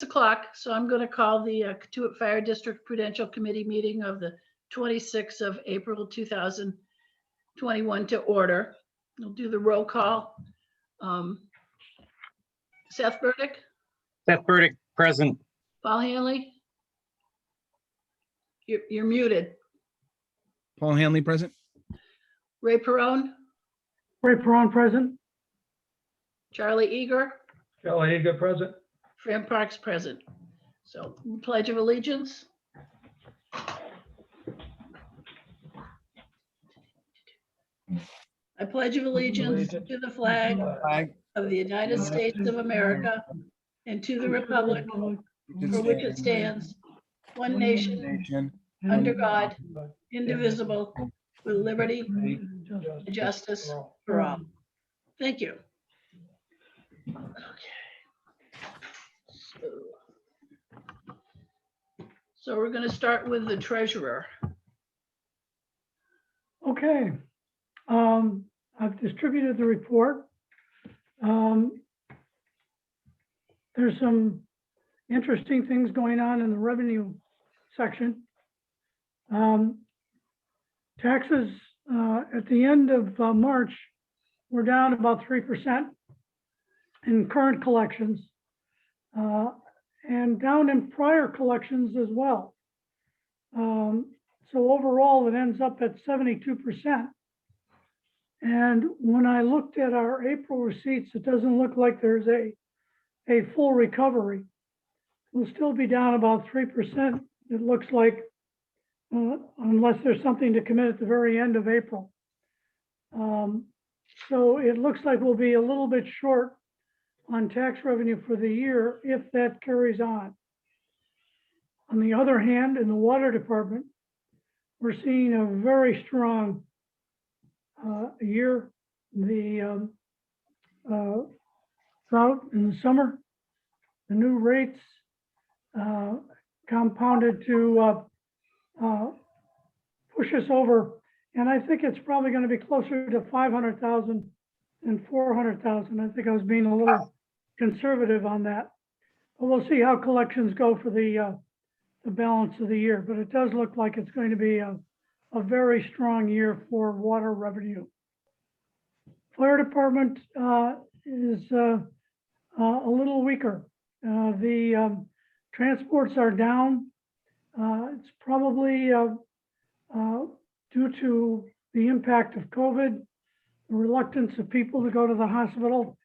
o'clock, so I'm going to call the Katuitt Fire District Prudential Committee meeting of the 26th of April 2021 to order. We'll do the roll call. Seth Burdick, Seth Burdick, present. Paul Hanley. You're muted. Paul Hanley, present. Ray Perone, Ray Perron, present. Charlie Eager, Charlie Eager, present. Fran Parks, present. So Pledge of Allegiance. I pledge of allegiance to the flag of the United States of America and to the republic for which it stands, one nation, under God, indivisible, with liberty and justice for all. Thank you. Okay. So we're going to start with the treasurer. Okay. I've distributed the report. There's some interesting things going on in the revenue section. Taxes at the end of March were down about 3% in current collections and down in prior collections as well. So overall, it ends up at 72%. And when I looked at our April receipts, it doesn't look like there's a full recovery. We'll still be down about 3%, it looks like, unless there's something to come in at the very end of April. So it looks like we'll be a little bit short on tax revenue for the year if that carries on. On the other hand, in the water department, we're seeing a very strong year. The drought in the summer, the new rates compounded to push us over. And I think it's probably going to be closer to 500,000 than 400,000. I think I was being a little conservative on that. But we'll see how collections go for the balance of the year. But it does look like it's going to be a very strong year for water revenue. Fire department is a little weaker. The transports are down. It's probably due to the impact of COVID, the reluctance of people to go to the hospital,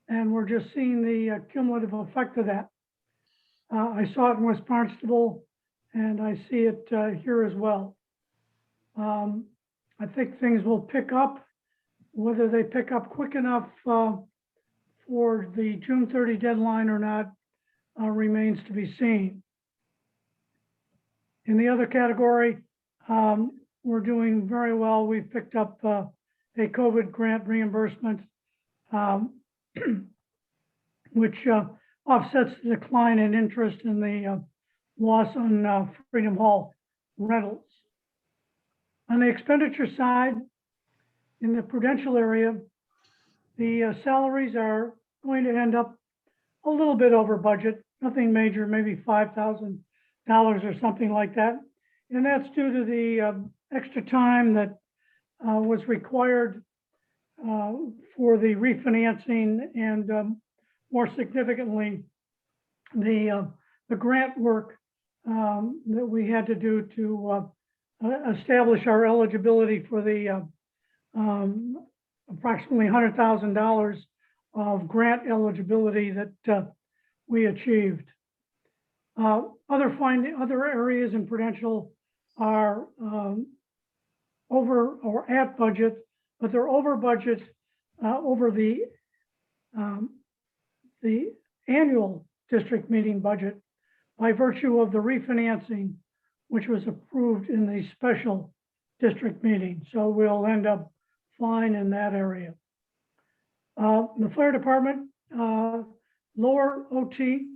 and we're just seeing the cumulative effect of that. I saw it in West Barnstable, and I see it here as well. I think things will pick up. Whether they pick up quick enough for the June 30 deadline or not remains to be seen. In the other category, we're doing very well. We've picked up a COVID grant reimbursement, which offsets the decline in interest in the loss on Freedom Hall rentals. On the expenditure side, in the Prudential area, the salaries are going to end up a little bit over budget, nothing major, maybe $5,000 or something like that. And that's due to the extra time that was required for the refinancing and more significantly, the grant work that we had to do to establish our eligibility for the approximately $100,000 of grant eligibility that we achieved. Other areas in Prudential are over or at budget, but they're over budget over the annual district meeting budget by virtue of the refinancing, which was approved in the special district meeting. So we'll end up fine in that area. The fire department, lower OT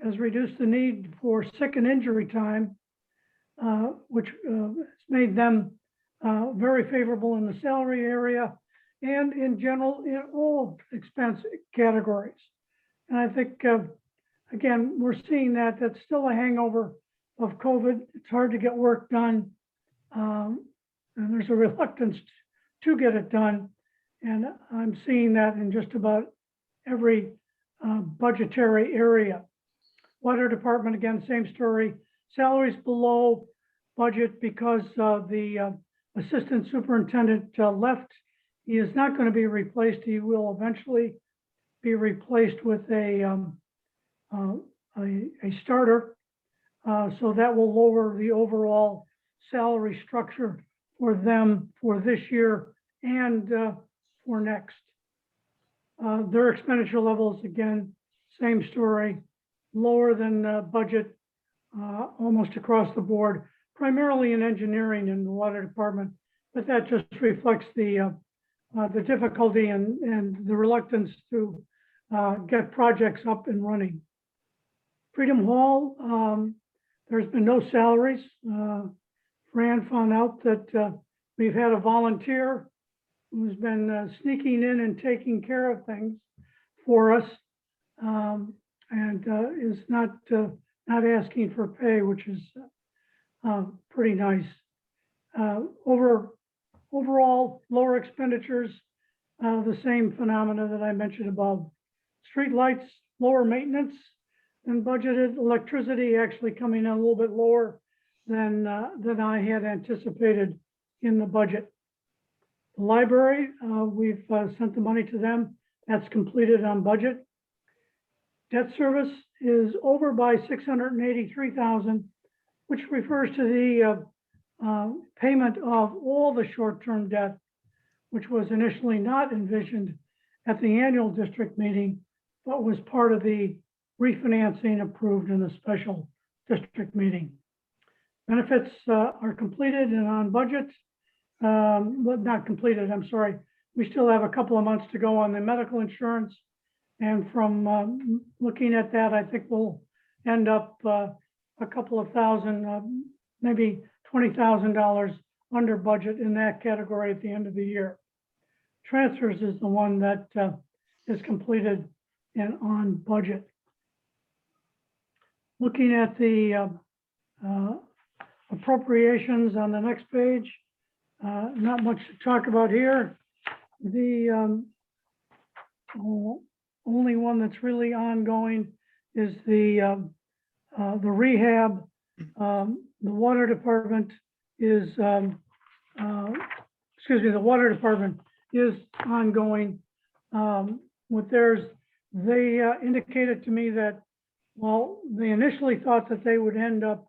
has reduced the need for sick and injury time, which has made them very favorable in the salary area and in general in all expense categories. And I think again, we're seeing that that's still a hangover of COVID. It's hard to get work done. And there's a reluctance to get it done. And I'm seeing that in just about every budgetary area. Water department, again, same story. Salaries below budget because the assistant superintendent left. He is not going to be replaced. He will eventually be replaced with a starter. So that will lower the overall salary structure for them for this year and for next. Their expenditure levels, again, same story, lower than budget almost across the board, primarily in engineering in the water department, but that just reflects the difficulty and the reluctance to get projects up and running. Freedom Hall, there's been no salaries. Fran found out that we've had a volunteer who's been sneaking in and taking care of things for us, and is not asking for pay, which is pretty nice. Overall, lower expenditures, the same phenomena that I mentioned above. Street lights, lower maintenance than budgeted. Electricity actually coming in a little bit lower than I had anticipated in the budget. The library, we've sent the money to them. That's completed on budget. Debt service is over by $683,000, which refers to the payment of all the short-term debt, which was initially not envisioned at the annual district meeting, but was part of the refinancing approved in the special district meeting. Benefits are completed and on budget. Well, not completed, I'm sorry. We still have a couple of months to go on the medical insurance. And from looking at that, I think we'll end up a couple of thousand, maybe $20,000 under budget in that category at the end of the year. Transfers is the one that is completed and on budget. Looking at the appropriations on the next page, not much to talk about here. The only one that's really ongoing is the rehab. The water department is, the water department is ongoing with theirs. They indicated to me that, well, they initially thought that they would end up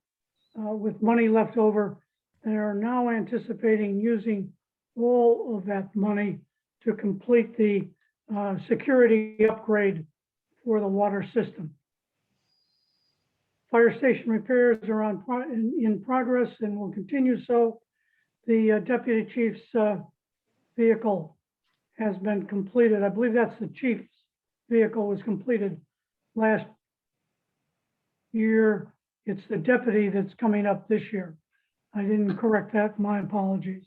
with money left over. They are now anticipating using all of that money to complete the security upgrade for the water system. Fire station repairs are in progress and will continue so. The deputy chief's vehicle has been completed. I believe that's the chief's vehicle was completed last year. It's the deputy that's coming up this year. I didn't correct that, my apologies.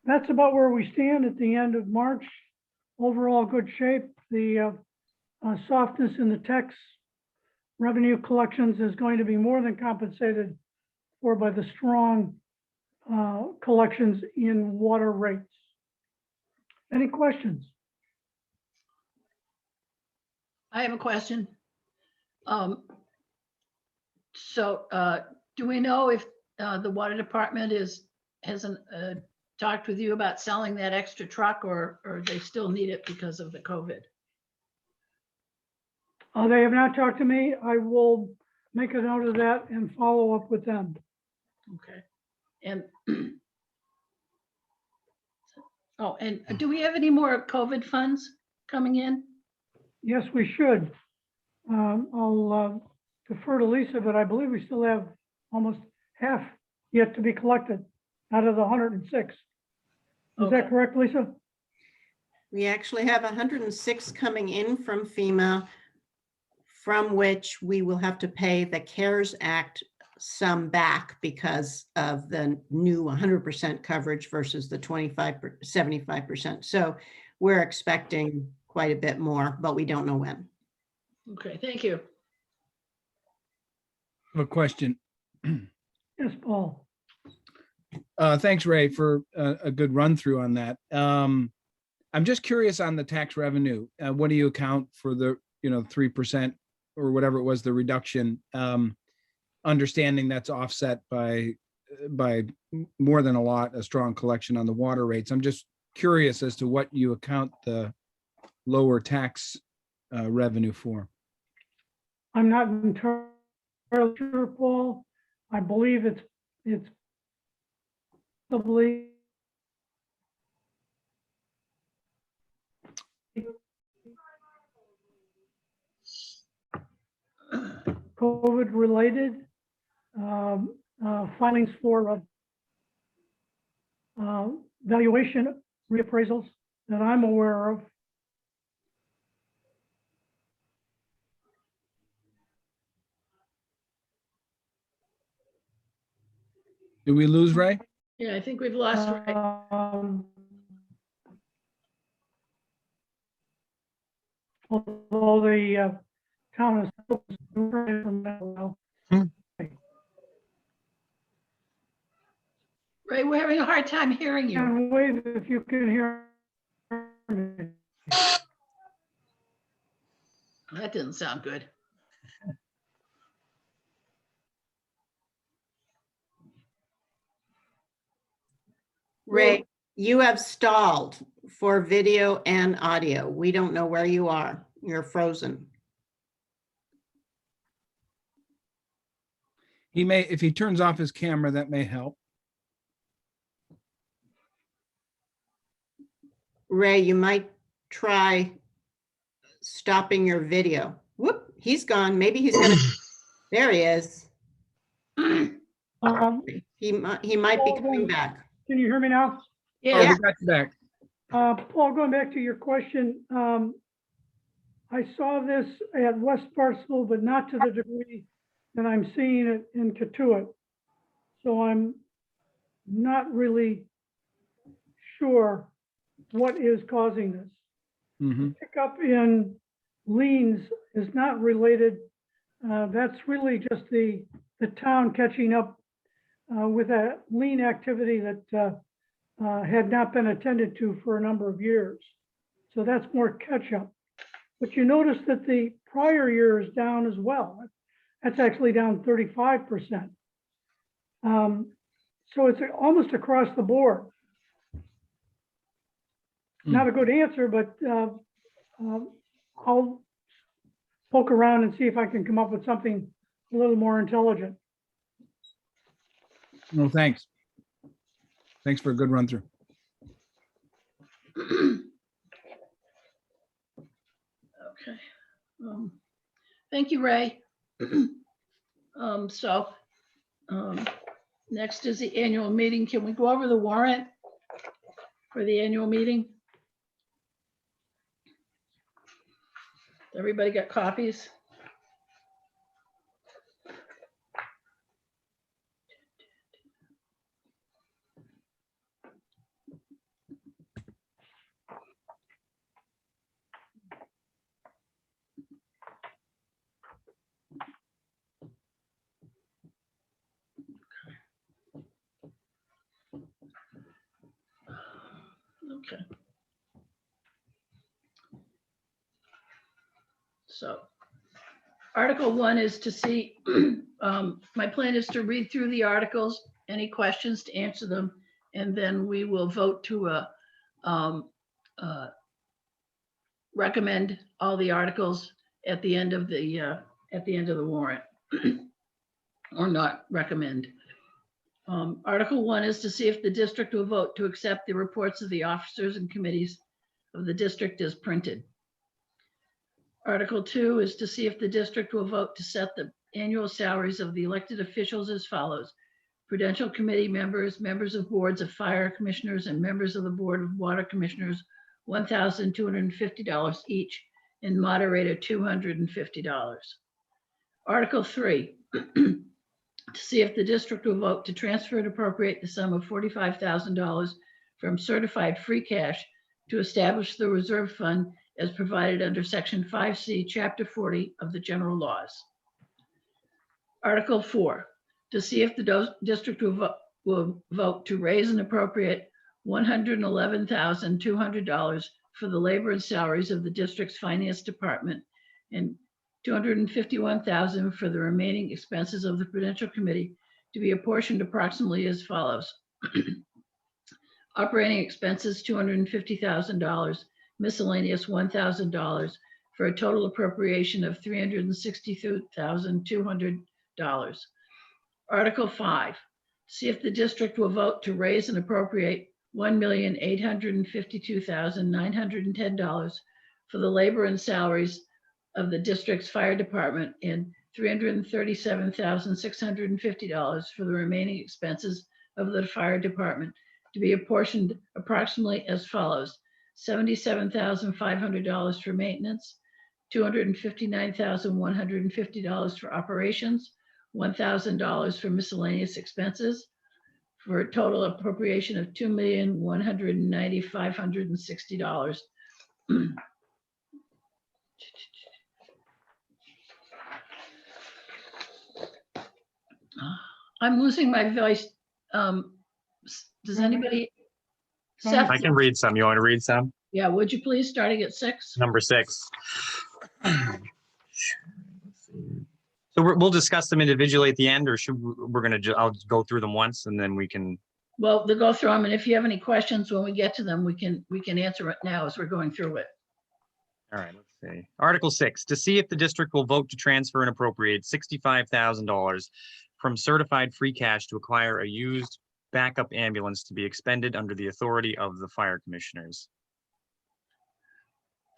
That's about where we stand at the end of March. Overall good shape. The softness in the tax revenue collections is going to be more than compensated for by the strong collections in water rates. Any questions? I have a question. Do we know if the water department hasn't talked with you about selling that extra truck, or they still need it because of the COVID? They have not talked to me. I will make a note of that and follow up with them. Okay. And and do we have any more COVID funds coming in? Yes, we should. I'll defer to Lisa, but I believe we still have almost half yet to be collected out of the 106. Is that correct, Lisa? We actually have 106 coming in from FEMA, from which we will have to pay the CARES Act sum back because of the new 100% coverage versus the 75%. So we're expecting quite a bit more, but we don't know when. Okay, thank you. I have a question. Yes, Paul. Thanks, Ray, for a good run through on that. I'm just curious on the tax revenue. What do you account for the, 3% or whatever it was, the reduction? Understanding that's offset by more than a strong collection on the water rates. I'm just curious as to what you account the lower tax revenue for. I'm not entirely sure, Paul. I believe it's probably COVID related filings for valuation reappraisals that I'm aware of. Did we lose Ray? Yeah, I think we've lost Ray. Although the town is well. Ray, we're having a hard time hearing you. And wave if you can hear me. That didn't sound good. Ray, you have stalled for video and audio. We don't know where you are. You're frozen. He may, if he turns off his camera, that may help. Ray, you might try stopping your video. Whoop, he's gone. Maybe he's gonna, there he is. He might be coming back. Can you hear me now? Oh, Yeah, we got you back. Paul, going back to your question, I saw this at West Barnstable, but not to the degree that I'm seeing it in Katuitt. So I'm not really sure what is causing this. Mhm. Pickup in liens is not related. That's really just the town catching up with a lien activity that had not been attended to for a number of years. So that's more catch up. But you notice that the prior year is down as well. That's actually down 35%. So it's almost across the board. Not a good answer, but I'll poke around and see if I can come up with something a little more intelligent. No, thanks. Thanks for a good run through. okay. Thank you, Ray. Next is the annual meeting. Can we go over the warrant for the annual meeting? Everybody got copies? Okay. So Article 1 is to see, my plan is to read through the articles, any questions to answer them, and then we will vote to recommend all the articles at the end of the warrant, or not recommend. Article 1 is to see if the district will vote to accept the reports of the officers and committees of the district as printed. Article 2 is to see if the district will vote to set the annual salaries of the elected officials as follows: Prudential Committee members, members of boards of fire commissioners, and members of the Board of Water Commissioners, $1,250 each, and moderator $250. Article 3, to see if the district will vote to transfer and appropriate the sum of $45,000 from certified free cash to establish the reserve fund as provided under Section 5C, Chapter 40 of the General Laws. Article 4, to see if the district will vote to raise and appropriate $111,200 for the labor and salaries of the district's finance department and $251,000 for the remaining expenses of the Prudential Committee to be apportioned approximately as follows. Operating expenses, $250,000, miscellaneous $1,000, for a total appropriation of $362,200. Article 5, see if the district will vote to raise and appropriate $1,852,910 for the labor and salaries of the district's fire department and $337,650 for the remaining expenses of the fire department to be apportioned approximately as follows: $77,500 for maintenance, $259,150 for operations, $1,000 for miscellaneous expenses, for a total appropriation of $2,190,560. I'm losing my voice. Does anybody? Seth, I can read some. You want to read some? yeah, would you please, starting at 6? Number 6. So we'll discuss them individually at the end, or I'll go through them once and then we can. Well, they'll go through them, and if you have any questions when we get to them, we can answer it now as we're going through it. All right, let's see. Article 6, to see if the district will vote to transfer and appropriate $65,000 from certified free cash to acquire a used backup ambulance to be expended under the authority of the fire commissioners.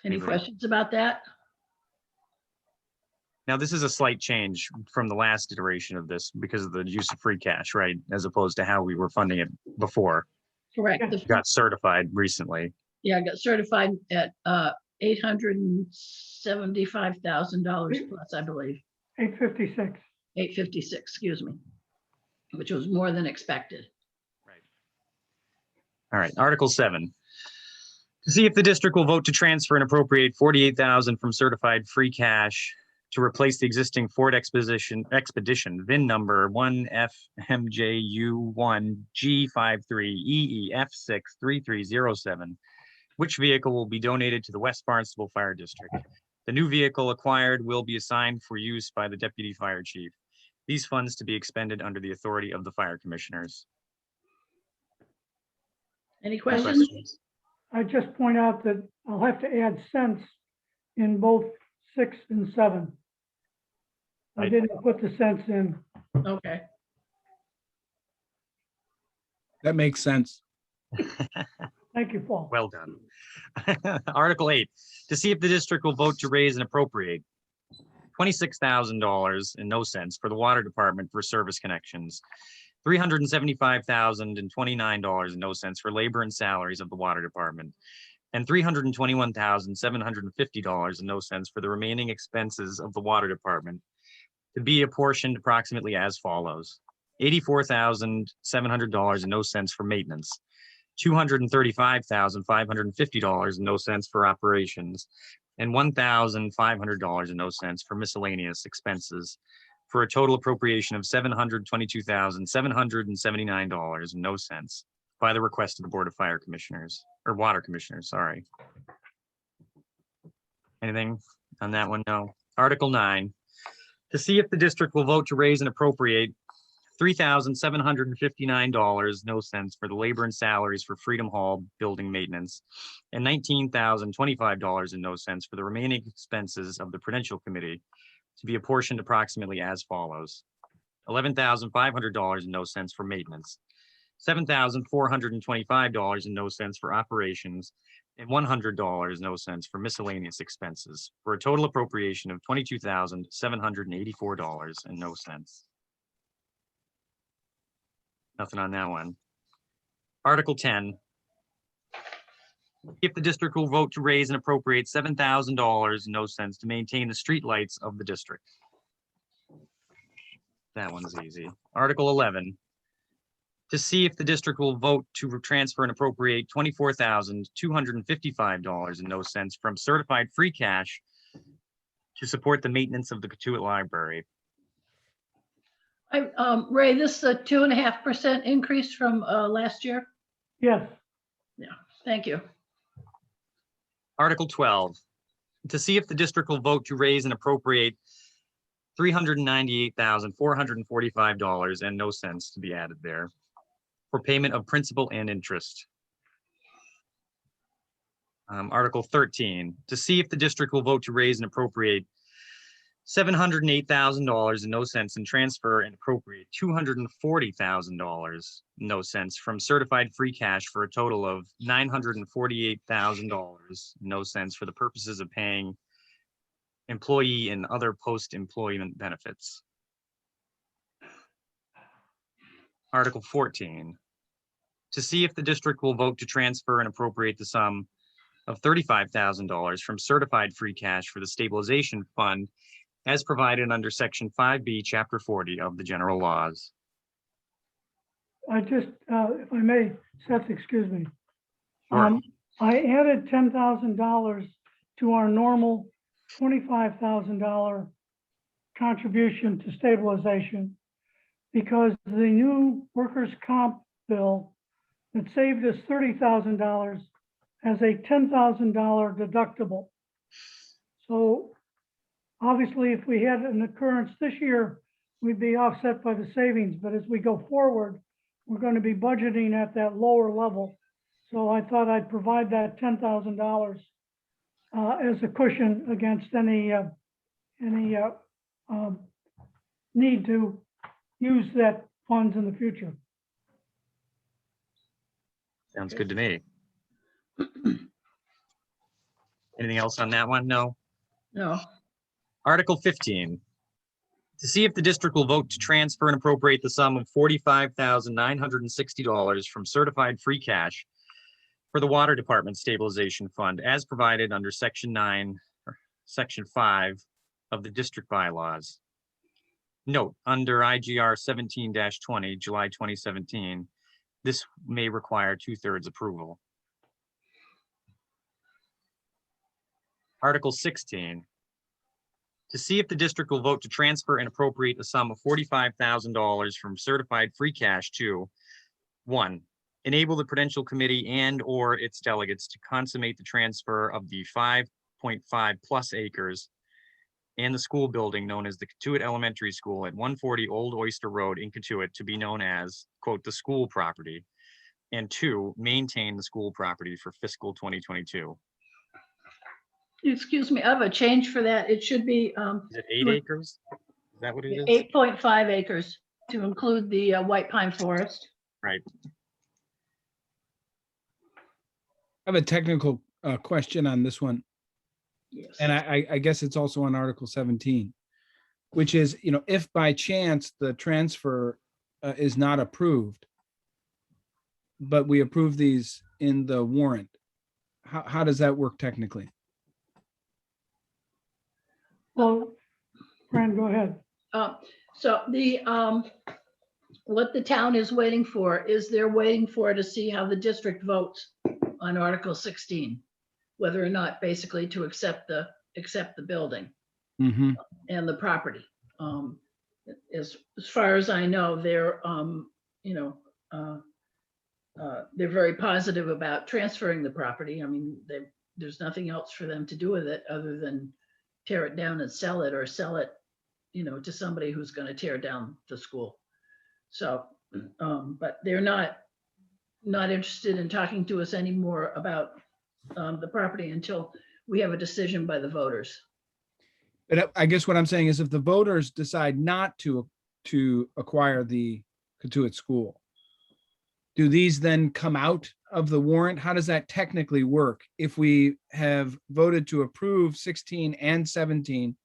Any questions about that? Now, this is a slight change from the last iteration of this because of the use of free cash, right? As opposed to how we were funding it before. Correct. It got certified recently. Yeah, I got certified at $875,000 plus, I believe. 856. 856, excuse me, which was more than expected. Right. All right, Article 7. To see if the district will vote to transfer and appropriate $48,000 from certified free cash to replace the existing Ford Expedition VIN number 1FMJU1G53EEF63307, which vehicle will be donated to the West Barnstable Fire District. The new vehicle acquired will be assigned for use by the Deputy Fire Chief. These funds to be expended under the authority of the Fire Commissioners. Any questions? I just point out that I'll have to add cents in both 6 and 7. I Right. didn't put the cents in. Okay. That makes sense. Thank you, Paul. Well done. Article 8, to see if the district will vote to raise and appropriate $26,000 and no cents for the water department for service connections, $375,029 and no cents for labor and salaries of the water department, and $321,750 and no cents for the remaining expenses of the water department to be apportioned approximately as follows: $84,700 and no cents for maintenance, $235,550 and no cents for operations, and $1,500 and no cents for miscellaneous expenses, for a total appropriation of $722,779 and no cents by the request of the Board of Fire Commissioners, or Water Commissioners, sorry. Anything on that one? No. Article 9, to see if the district will vote to raise and appropriate $3,759, no cents for the labor and salaries for Freedom Hall building maintenance, and $19,025 and no cents for the remaining expenses of the Prudential Committee to be apportioned approximately as follows: $11,500 and no cents for maintenance, $7,425 and no cents for operations, and $100 no cents for miscellaneous expenses, for a total appropriation of $22,784 and no cents. Nothing on that one. Article 10. If the district will vote to raise and appropriate $7,000 no cents to maintain the street lights of the district. That one's easy. Article 11. to see if the district will vote to transfer and appropriate $24,255.00 from certified free cash to support the maintenance of the Katuitt Library. Ray, this is a 2.5% increase from last year? Yes, Thank you. Article 12, to see if the district will vote to raise and appropriate $398,445.00 to be added there for payment of principal and interest. Article 13, to see if the district will vote to raise and appropriate $708,000.00 and transfer and appropriate $240,000.00 from certified free cash for a total of $948,000.00 for the purposes of paying employee and other post-employment benefits. Article 14, to see if the district will vote to transfer and appropriate the sum of $35,000 from certified free cash for the stabilization fund as provided under Section 5B, Chapter 40 of the general laws. I just, if I may, Seth, excuse me. Sure. I added $10,000 to our normal $25,000 contribution to stabilization because the new workers' comp bill that saved us $30,000 has a $10,000 deductible. So obviously, if we had an occurrence this year, we'd be offset by the savings. But as we go forward, we're going to be budgeting at that lower level. So I thought I'd provide that $10,000 as a cushion against any need to use that funds in the future. Sounds good to me. Anything else on that one? No. No. Article 15, to see if the district will vote to transfer and appropriate the sum of $45,960 from certified free cash for the Water Department Stabilization Fund as provided under Section 9, or Section 5 of the district bylaws. Note, under IGR 17-20, July 2017, this may require 2/3 approval. Article 16, to see if the district will vote to transfer and appropriate a sum of $45,000 from certified free cash to 1, enable the Prudential Committee and or its delegates to consummate the transfer of the 5.5 plus acres and the school building known as the Katuitt Elementary School at 140 Old Oyster Road in Katuitt to be known as, quote, the school property, and 2, maintain the school property for fiscal 2022. Excuse me, I have a change for that. It should be Is it 8 acres? Is that what it is? 8.5 acres to include the White Pine Forest. Right. I have a technical question on this one. Yes. And I guess it's also on Article 17, which is, if by chance the transfer is not approved, but we approve these in the warrant, how does that work technically? Well, Fran, go ahead. So what the town is waiting for is they're waiting to see how the district votes on Article 16, whether or not basically to accept the building Mm-hmm. and the property. As far as I know, they're very positive about transferring the property. I mean, there's nothing else for them to do with it other than tear it down and sell it, or sell it, to somebody who's going to tear down the school. So, but they're not interested in talking to us anymore about the property until we have a decision by the voters. But I guess what I'm saying is if the voters decide not to acquire the Katuitt School, do these then come out of the warrant? How does that technically work? If we have voted to approve 16 and 17,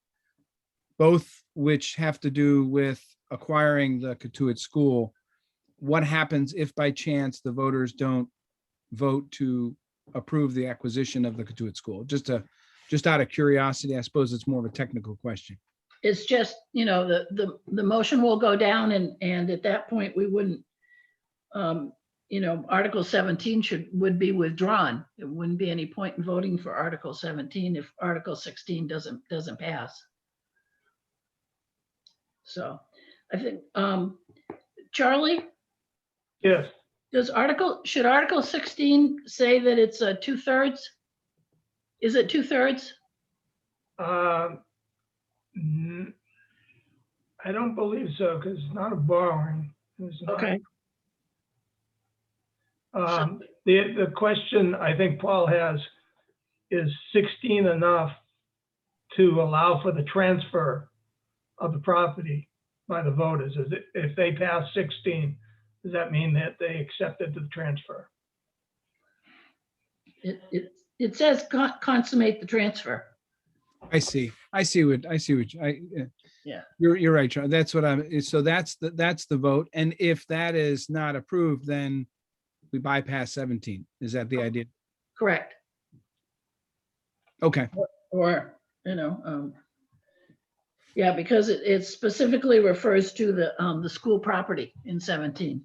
both which have to do with acquiring the Katuitt School, what happens if by chance the voters don't vote to approve the acquisition of the Katuitt School? Just out of curiosity, I suppose it's more of a technical question. It's just, the motion will go down and at that point we wouldn't you know, Article 17 would be withdrawn. It wouldn't be any point in voting for Article 17 if Article 16 doesn't pass. So I think, Charlie, Yes, should Article 16 say that it's a 2/3? Is it 2/3? n- I don't believe so, because it's not a borrowing. It's not. Okay, The question I think Paul has is 16 enough to allow for the transfer of the property by the voters? If they pass 16, does that mean that they accepted the transfer? it says consummate the transfer. I see what, Yeah. you're right, Charlie. That's what so that's the vote. And if that is not approved, then we bypass 17. Is that the idea? Correct. Okay, Or, you know, yeah, because it specifically refers to the school property in 17.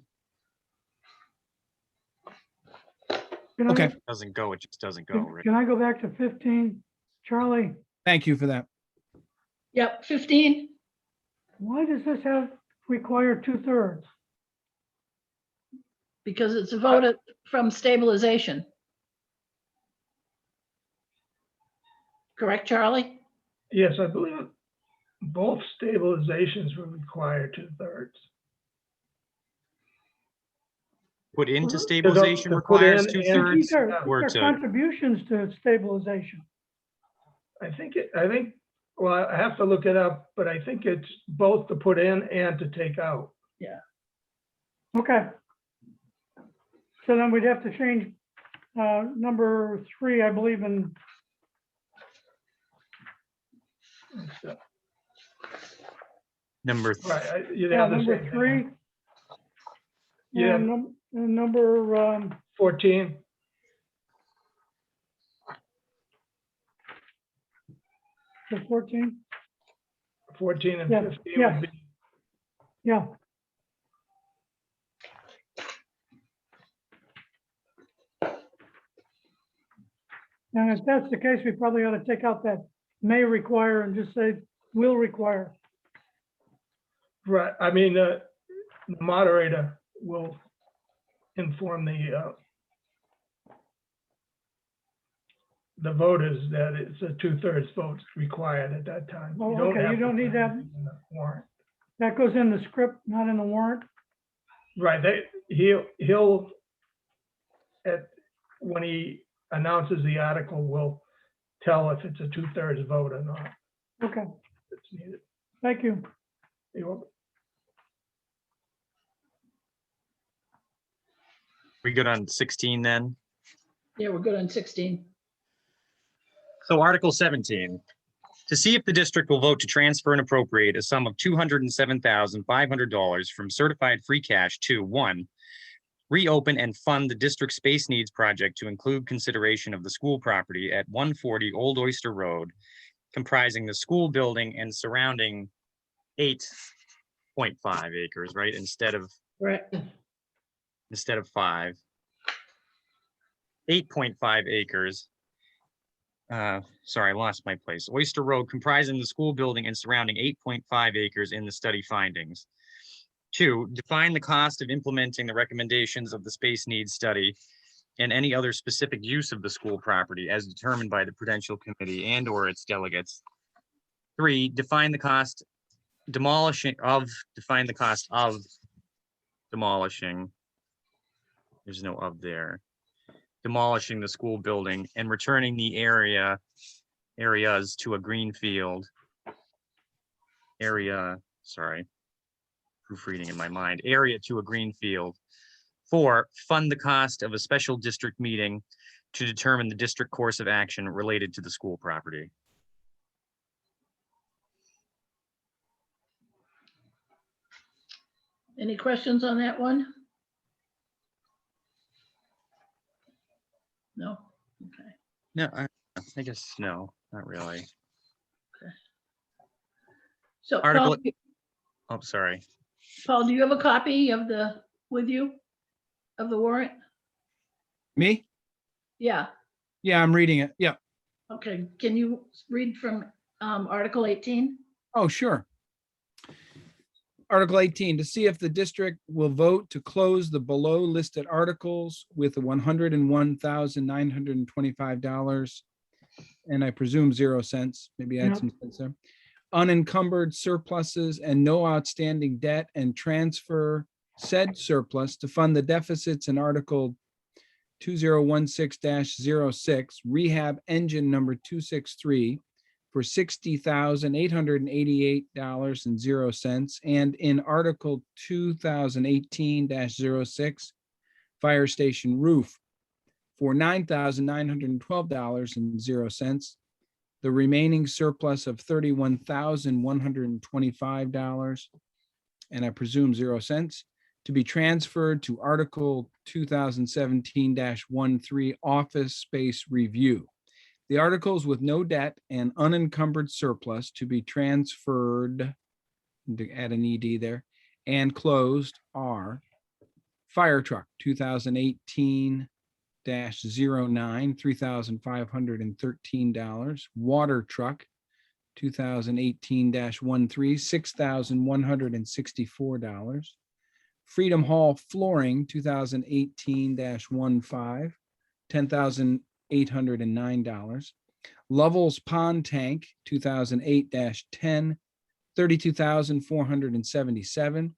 Can I- okay. Doesn't go, it just doesn't go, right? Can I go back to 15? Charlie, Thank you for that. Yep, 15. why does this require 2/3? Because it's a vote from stabilization. Correct, Charlie? Yes, I believe both stabilizations will require 2/3. Put into To stabilization put requires in and- 2/3. These are Or these are to- contributions to stabilization. I think, well, I have to look it up, but I think it's both to put in and to take out. Okay. So then we'd have to change number 3, I believe, in So, Number, right, you'd yeah, have the number same 3. thing. Yeah. And number 14, the 14. 14 and Yeah, 15 yeah. would be, Yeah. And if that's the case, we probably ought to take out that may require and just say will require. right, I mean, the moderator will inform the voters that it's a 2/3 vote required at that time. Oh, don't okay, have you to don't put need that. anything in the warrant. That goes in the script, not in the warrant. Right, when he announces the article, will tell if it's a 2/3 vote or not. Okay, If it's needed. thank you. You're welcome. we good on 16 then? Yeah, we're good on 16. So Article 17, to see if the district will vote to transfer and appropriate a sum of $207,500 from certified free cash to 1, reopen and fund the district space needs project to include consideration of the school property at 140 Old Oyster Road, comprising the school building and surrounding 8.5 acres, right? Instead of Correct. 5. 8.5 acres. Sorry, I lost my place. Oyster Road comprising the school building and surrounding 8.5 acres in the study findings. 2, define the cost of implementing the recommendations of the space needs study and any other specific use of the school property as determined by the Prudential Committee and or its delegates. 3, define the cost of demolishing. There's no of there. Demolishing the school building and returning the areas to a green field. Proofreading in my mind, area to a green field. 4, fund the cost of a special district meeting to determine the district course of action related to the school property. Any questions on that one? No? Okay. No, I guess no, not really. So Article- Paul, Oh, sorry. Paul, do you have a copy of with you? of the warrant? Me? Yeah, Yeah, I'm reading it. Yeah. okay. Can you read from Article 18? Oh, sure. Article 18, to see if the district will vote to close the below listed articles with the $101,925, and I presume 0 cents, maybe add Yep. some cents there, unencumbered surpluses and no outstanding debt, and transfer said surplus to fund the deficits in Article 2016-06, rehab engine number 263, for $60,888.00, and in Article 2018-06, fire station roof for $9,912.00. The remaining surplus of $31,125, and I presume 0 cents, to be transferred to Article 2017-13 office space review. The articles with no debt and unencumbered surplus to be transferred, to add an ED there, and closed are fire truck 2018-09, $3,513. Water truck 2018-13, $6,164. Freedom Hall flooring 2018-15, $10,809. Lovell's Pond Tank 2008-10, $32,477.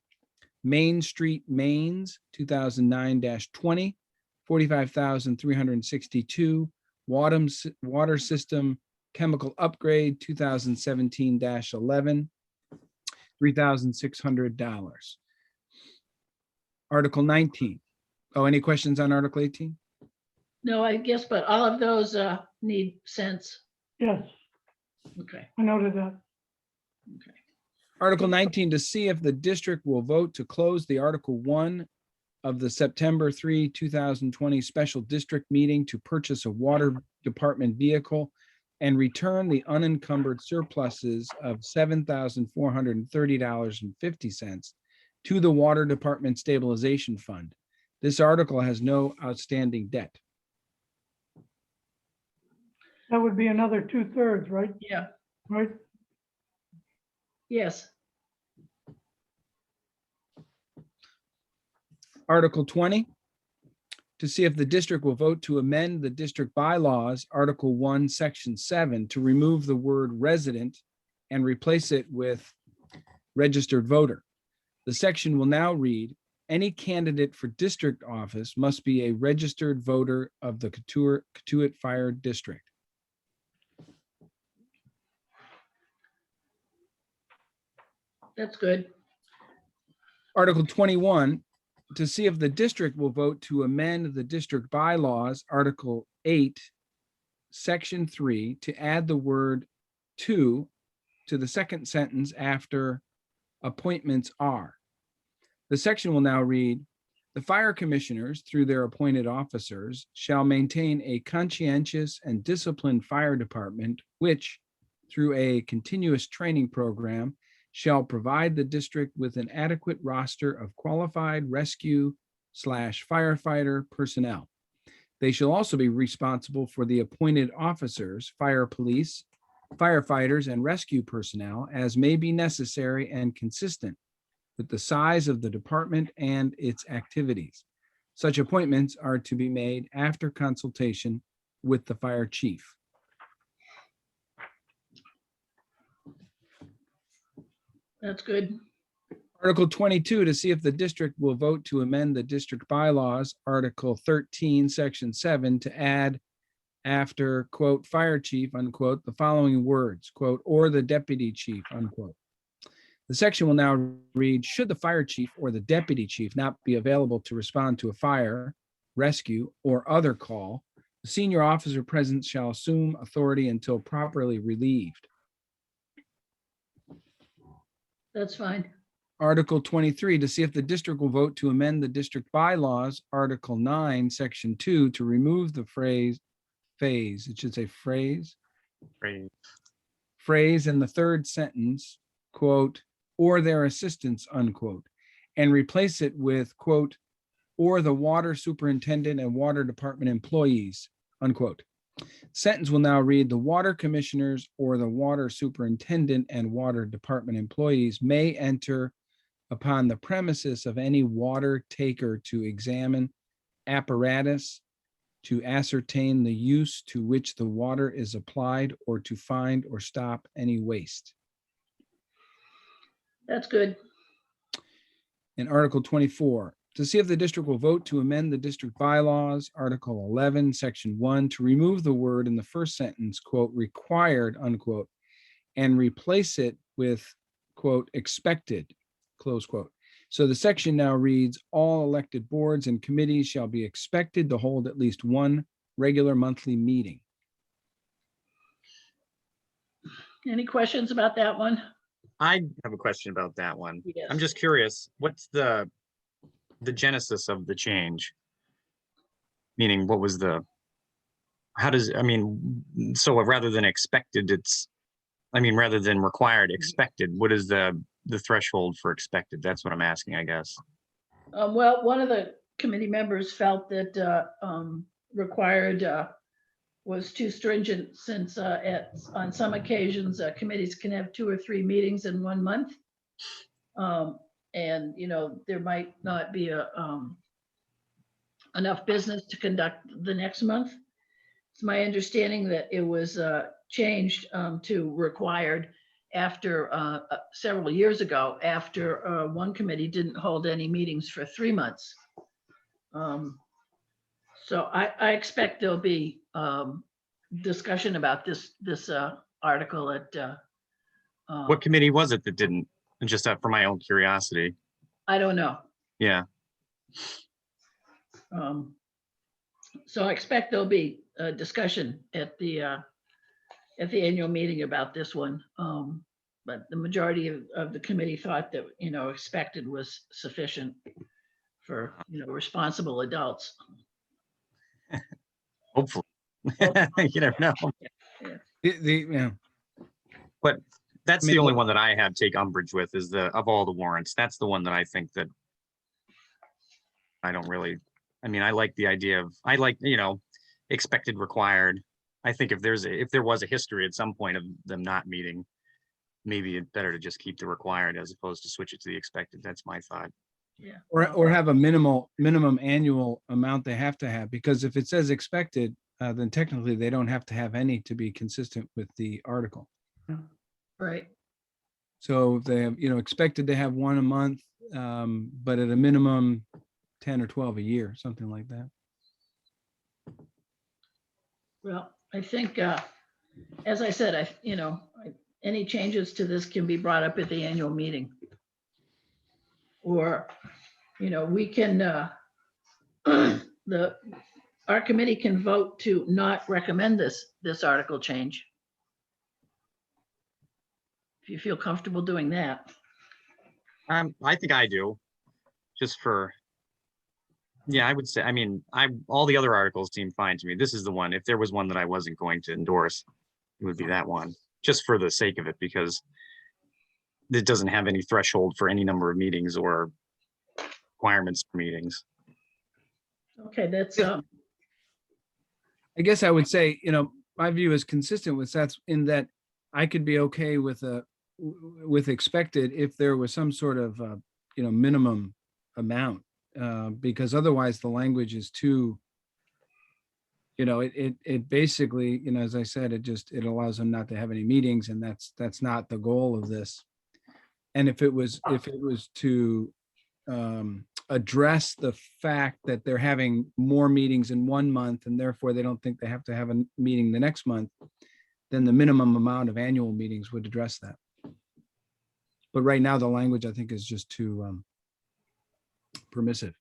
Main Street Mains 2009-20, $45,362. Water System Chemical Upgrade 2017-11, $3,600. Article 19. Oh, any questions on Article 18? No, I guess, but all of those need cents. Yes, Okay, I noted that. okay. Article 19, to see if the district will vote to close the Article 1 of the September 3, 2020 special district meeting to purchase a water department vehicle and return the unencumbered surpluses of $7,430.50 to the Water Department Stabilization Fund. This article has no outstanding debt. That would be another 2/3, right? Yeah, Right? yes, Article 20, to see if the district will vote to amend the district bylaws, Article 1, Section 7, to remove the word resident and replace it with registered voter. The section will now read, any candidate for district office must be a registered voter of the Katuitt Fire District. that's good. Article 21, to see if the district will vote to amend the district bylaws, Article 8, Section 3, to add the word to the second sentence after appointments are. The section will now read, the fire commissioners, through their appointed officers, shall maintain a conscientious and disciplined fire department, which, through a continuous training program, shall provide the district with an adequate roster of qualified rescue/firefighter personnel. They shall also be responsible for the appointed officers, fire police, firefighters, and rescue personnel as may be necessary and consistent with the size of the department and its activities. Such appointments are to be made after consultation with the fire chief. That's good. Article 22, to see if the district will vote to amend the district bylaws, Article 13, Section 7, to add after, quote, fire chief, unquote, the following words, quote, or the deputy chief, unquote. The section will now read, should the fire chief or the deputy chief not be available to respond to a fire, rescue, or other call, the senior officer present shall assume authority until properly relieved. That's fine. Article 23, to see if the district will vote to amend the district bylaws, Article 9, Section 2, to remove the phase, it should say phrase in the third sentence, quote, or their assistants, unquote, and replace it with, quote, or the water superintendent and water department employees, unquote. Sentence will now read, the water commissioners or the water superintendent and water department employees may enter upon the premises of any water taker to examine apparatus, to ascertain the use to which the water is applied, or to find or stop any waste. That's good. In Article 24, to see if the district will vote to amend the district bylaws, Article 11, Section 1, to remove the word in the first sentence, quote, required, unquote, and replace it with, quote, expected, close quote. So the section now reads, all elected boards and committees shall be expected to hold at least one regular monthly meeting. Any questions about that one? I have a question about that one. Yes. I'm just curious, what's the genesis of the change? Meaning, what was the, how does, I mean, so rather than expected, it's, I mean, rather than required, expected, what is the threshold for expected? That's what I'm asking, I guess. Well, one of the committee members felt that required was too stringent since on some occasions, committees can have 2 or 3 meetings in 1 month. And, you know, there might not be enough business to conduct the next month. It's my understanding that it was changed to required after several years ago, after one committee didn't hold any meetings for 3 months. So I expect there'll be discussion about this article at. What committee was it that didn't? Just for my own curiosity. I don't know. Yeah. So I expect there'll be a discussion at the annual meeting about this one. But the majority of the committee thought that, you know, expected was sufficient for, you know, responsible adults. Hopefully. You never know. Yeah. But that's I mean, the only one that I have take umbrage with is of all the warrants, that's the one that I think that I don't really, I mean, I like the idea of, I like, you know, expected, required. I think if there was a history at some point of them not meeting, maybe it's better to just keep the required as opposed to switch it to the expected. That's my thought. Yeah. Or have a minimum annual amount they have to have, because if it says expected, then technically they don't have to have any to be consistent with the article. Right. So if they have, you know, expected to have 1 a month, but at a minimum 10 or 12 a year, something like that. Well, I think, as I said, any changes to this can be brought up at the annual meeting. Or, you know, we can, our committee can vote to not recommend this article change. If you feel comfortable doing that. I think I do, just for, yeah, I would say, I mean, all the other articles seem fine to me. This is the one, if there was one that I wasn't going to endorse, it would be that one, just for the sake of it, because it doesn't have any threshold for any number of meetings or requirements for meetings. Okay, that's, I guess I would say, you know, my view is consistent with that's in that I could be okay with expected if there was some sort of, you know, minimum amount, because otherwise the language is too, you know, it basically, you know, as I said, it allows them not to have any meetings, and that's not the goal of this. And if it was to address the fact that they're having more meetings in 1 month and therefore they don't think they have to have a meeting the next month, then the minimum amount of annual meetings would address that. But right now, the language, I think, is just too permissive.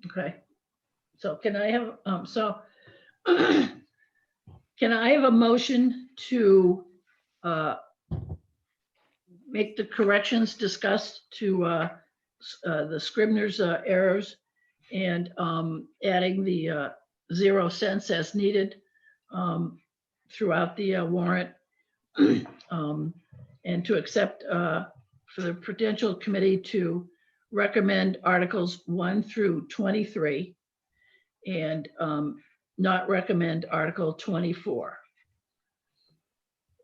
okay. So can I have, can I have a motion to make the corrections discussed to the Scribner's errors and adding the 0 cents as needed throughout the warrant, and to accept for the Prudential Committee to recommend Articles 1 through 23 and not recommend Article 24.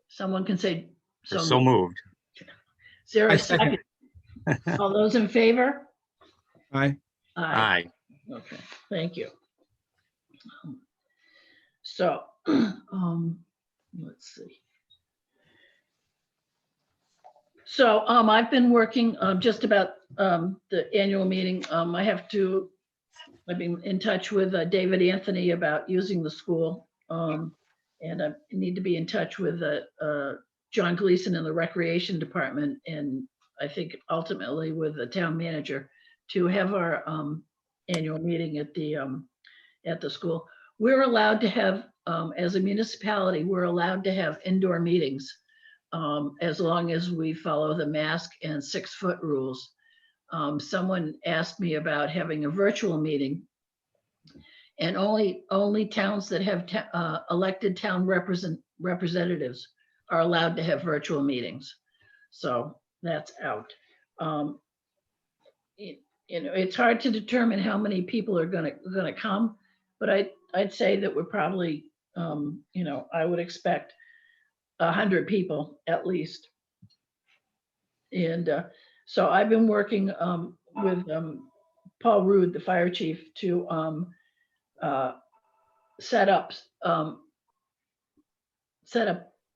Someone can say, So so moved. moved. Is there I a second. second? All those in favor? Aye. Aye. Okay, thank you. So, let's see. So, I've been working, just about, the annual meeting. I've been in touch with, David Anthony about using the school. And I need to be in touch with, John Gleason in the Recreation Department, and I think ultimately with the town manager to have our, annual meeting at the school. We're allowed to have, as a municipality, we're allowed to have indoor meetings as long as we follow the mask and 6-foot rules. Someone asked me about having a virtual meeting, and only towns that have elected town representatives are allowed to have virtual meetings. So that's out. It's hard to determine how many people are gonna come, but I'd say that we're probably, I would expect 100 people at least. And so I've been working with Paul Rude, the fire chief, to set up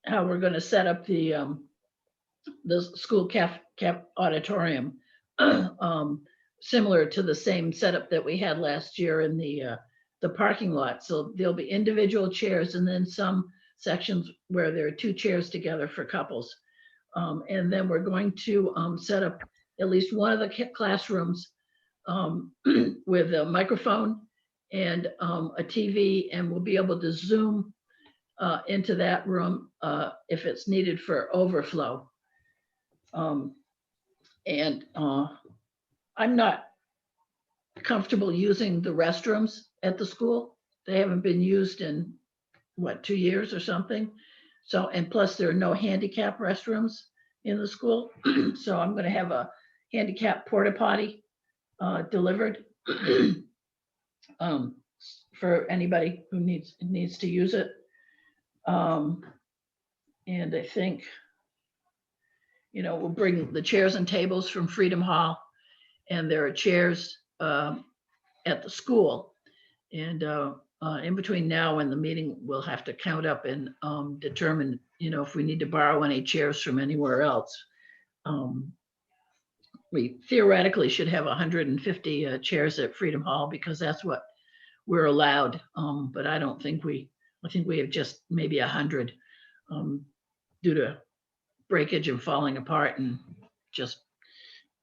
how we're going to set up the school cap auditorium, similar to the same setup that we had last year in the parking lot. So there'll be individual chairs and then some sections where there are 2 chairs together for couples. And then we're going to set up at least one of the classrooms with a microphone and a TV, and we'll be able to Zoom into that room if it's needed for overflow. And I'm not comfortable using the restrooms at the school. They haven't been used in, 2 years or something? So, and plus there are no handicap restrooms in the school. So I'm gonna have a handicap porta potty delivered for anybody who needs to use it. And I think, we'll bring the chairs and tables from Freedom Hall, and there are chairs at the school. And in between now and the meeting, we'll have to count up and determine, if we need to borrow any chairs from anywhere else. We theoretically should have 150 chairs at Freedom Hall because that's what we're allowed. But I think we have just maybe 100 due to breakage and falling apart and just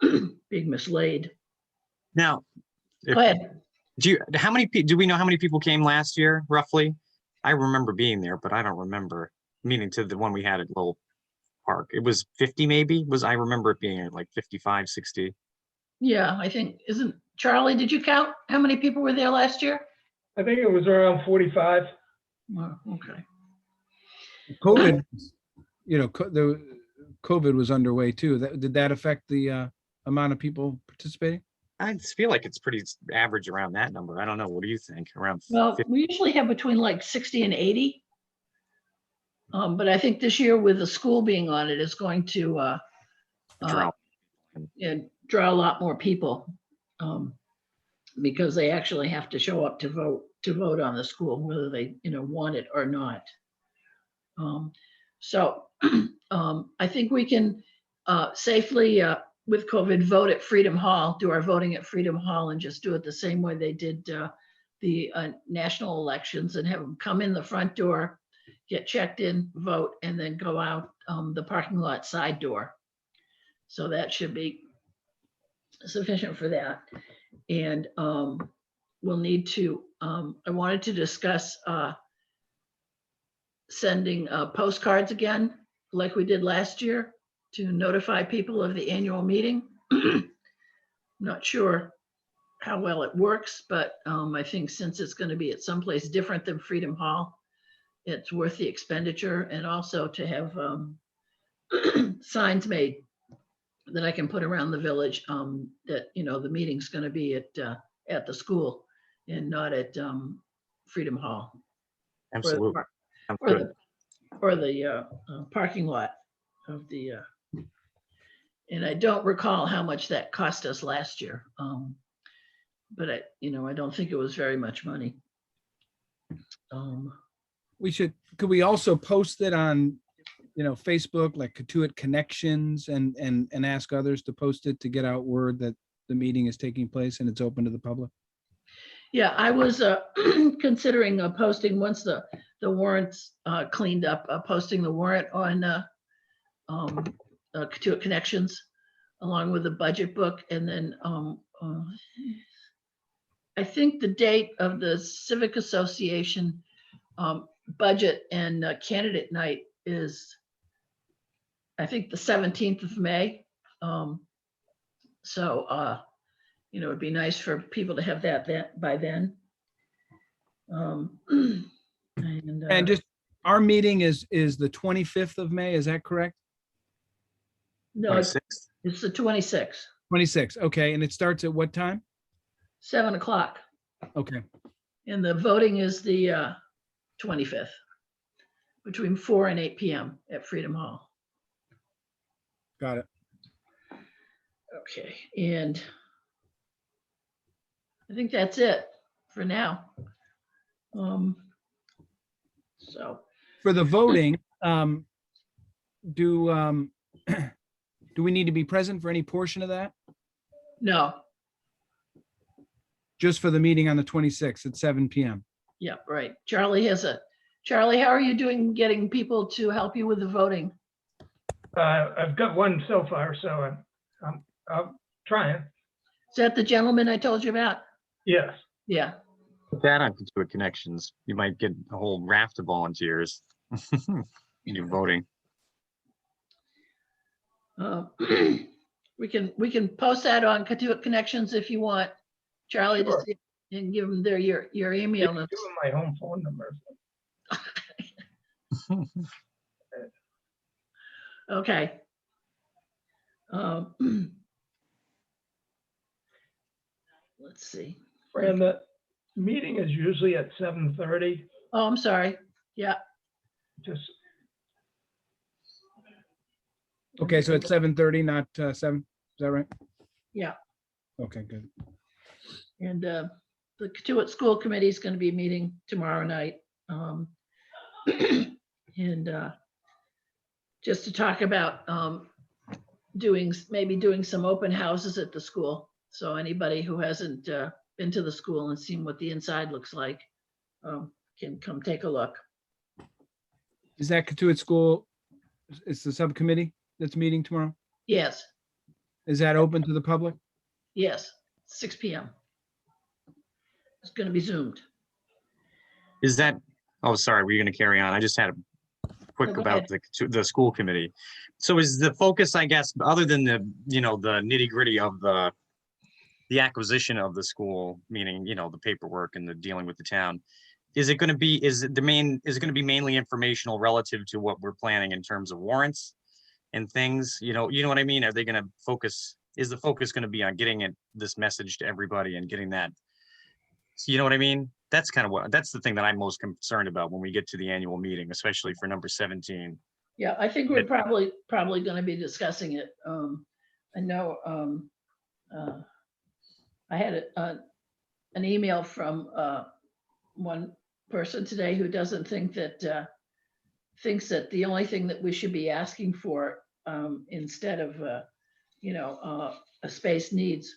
being mislaid. Now, Go ahead. do we know how many people came last year, roughly? I remember being there, but I don't remember, meaning to the one we had at Lowell Park. It was 50 maybe? I remember it being like 55, 60. Yeah, I think, Charlie, did you count how many people were there last year? I think it was around 45. Well, okay. COVID, the COVID was underway too. Did that affect the amount of people participating? I just feel like it's pretty average around that number. I don't know. What do you think? Around Well, 50? we usually have between like 60 and 80. But I think this year with the school being on it is going to Draw. draw a lot more people because they actually have to show up to vote on the school, whether they want it or not. So I think we can safely with COVID vote at Freedom Hall, do our voting at Freedom Hall, and just do it the same way they did the national elections, and have them come in the front door, get checked in, vote, and then go out the parking lot side door. So that should be sufficient for that. And we'll need to, I wanted to discuss sending postcards again, like we did last year, to notify people of the annual meeting. Not sure how well it works, but I think since it's going to be at someplace different than Freedom Hall, it's worth the expenditure, and also to have signs made that I can put around the village, that, the meeting's gonna be at the school and not at, Freedom Hall. Or the Absolutely. par- Sounds Or good. the parking lot of the, and I don't recall how much that cost us last year. But I don't think it was very much money. Could we also post it on, Facebook, like Katuitt Connections and ask others to post it to get out word that the meeting is taking place and it's open to the public? Yeah, I was considering posting once the warrants cleaned up, posting the warrant on Katuitt Connections along with the budget book. And then I think the date of the Civic Association budget and candidate night is, I think, the 17th of May. So, it'd be nice for people to have that by then. And just, our meeting is the 25th of May, is that correct? No, it's 26th. the 26th, 26, okay, and it starts at what time? 7 o'clock. Okay, And the voting is the 25th, between 4 and 8 p.m. at Freedom Hall. got it. Okay, and I think that's it for now. So, For the voting, do we need to be present for any portion of that? no, Just for the meeting on the 26th at 7 p.m. yeah, right. Charlie, how are you doing getting people to help you with the voting? I've got one so far, so I'm trying. Is that the gentleman I told you about? Yes. Yeah. Put that on Katuitt Connections. You might get a whole raft of volunteers. You're voting. We can post that on Katuitt Connections if you want, Charlie, to Sure. see and give them your email. Give them my home phone number. Okay. Let's see. And the meeting is usually at 7:30, Oh, I'm sorry. Yeah, just, Okay, so it's 7:30, not 7, is that right? yeah. Okay, good. And the Katuitt School Committee is going to be meeting tomorrow night. And just to talk about maybe doing some open houses at the school. So anybody who hasn't been to the school and seen what the inside looks like can come take a look. Is that Katuitt School, it's the subcommittee that's meeting tomorrow? Yes, Is that open to the public? yes, 6 p.m. It's going to be Zoomed. Is that, oh, sorry, were you going to carry on? I just had a quick go about the school committee. So is the focus, I guess, other than the nitty gritty of the acquisition of the school, meaning, the paperwork and the dealing with the town, is it going to be mainly informational relative to what we're planning in terms of warrants and things? You know what I mean? Are they going to is the focus going to be on getting this message to everybody and getting that? So you know what I mean? That's the thing that I'm most concerned about when we get to the annual meeting, especially for number 17. Yeah, I think we're probably going to be discussing it. I know I had an email from one person today who doesn't think that thinks that the only thing that we should be asking for instead of a space needs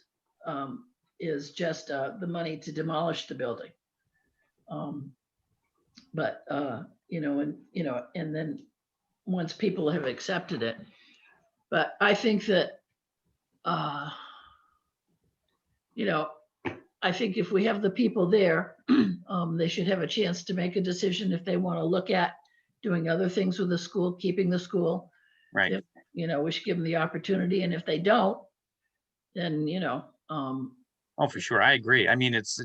is just the money to demolish the building. But and then once people have accepted it, but I think that I think if we have the people there, they should have a chance to make a decision if they want to look at doing other things with the school, keeping the school. Right. If, we should give them the opportunity, and if they don't, then Oh, for sure. I agree. I mean, it's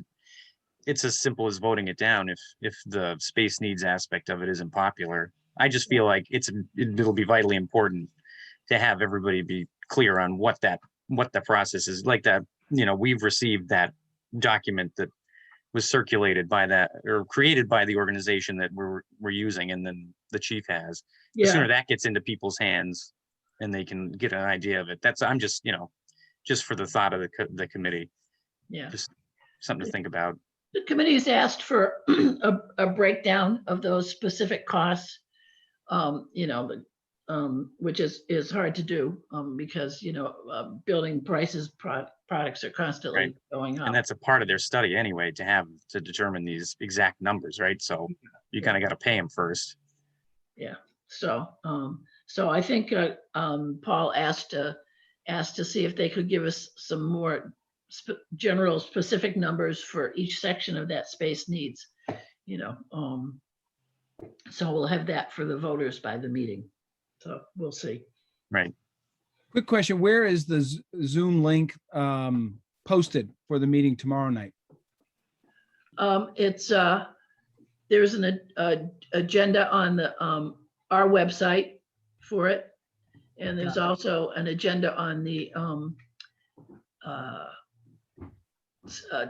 as simple as voting it down if the space needs aspect of it isn't popular. I just feel like it'll be vitally important to have everybody be clear on what the process is like. That, we've received that document that was circulated by that or created by the organization that we're using, and then the chief has. The sooner that gets into people's hands and they can get an idea of it. I'm just, just for the thought of the committee. Yeah. Just something to think about. The committee's asked for a breakdown of those specific costs, which is hard to do because, building prices, products are constantly Right. going up. And that's a part of their study anyway, to determine these exact numbers, right? So you kind of got to pay them first. Yeah. So I think Paul asked to see if they could give us some more general specific numbers for each section of that space needs, so we'll have that for the voters by the meeting. So we'll see. Right. Quick question, where is the Zoom link posted for the meeting tomorrow night? It's there's an agenda on the our website for it, and there's also an agenda on the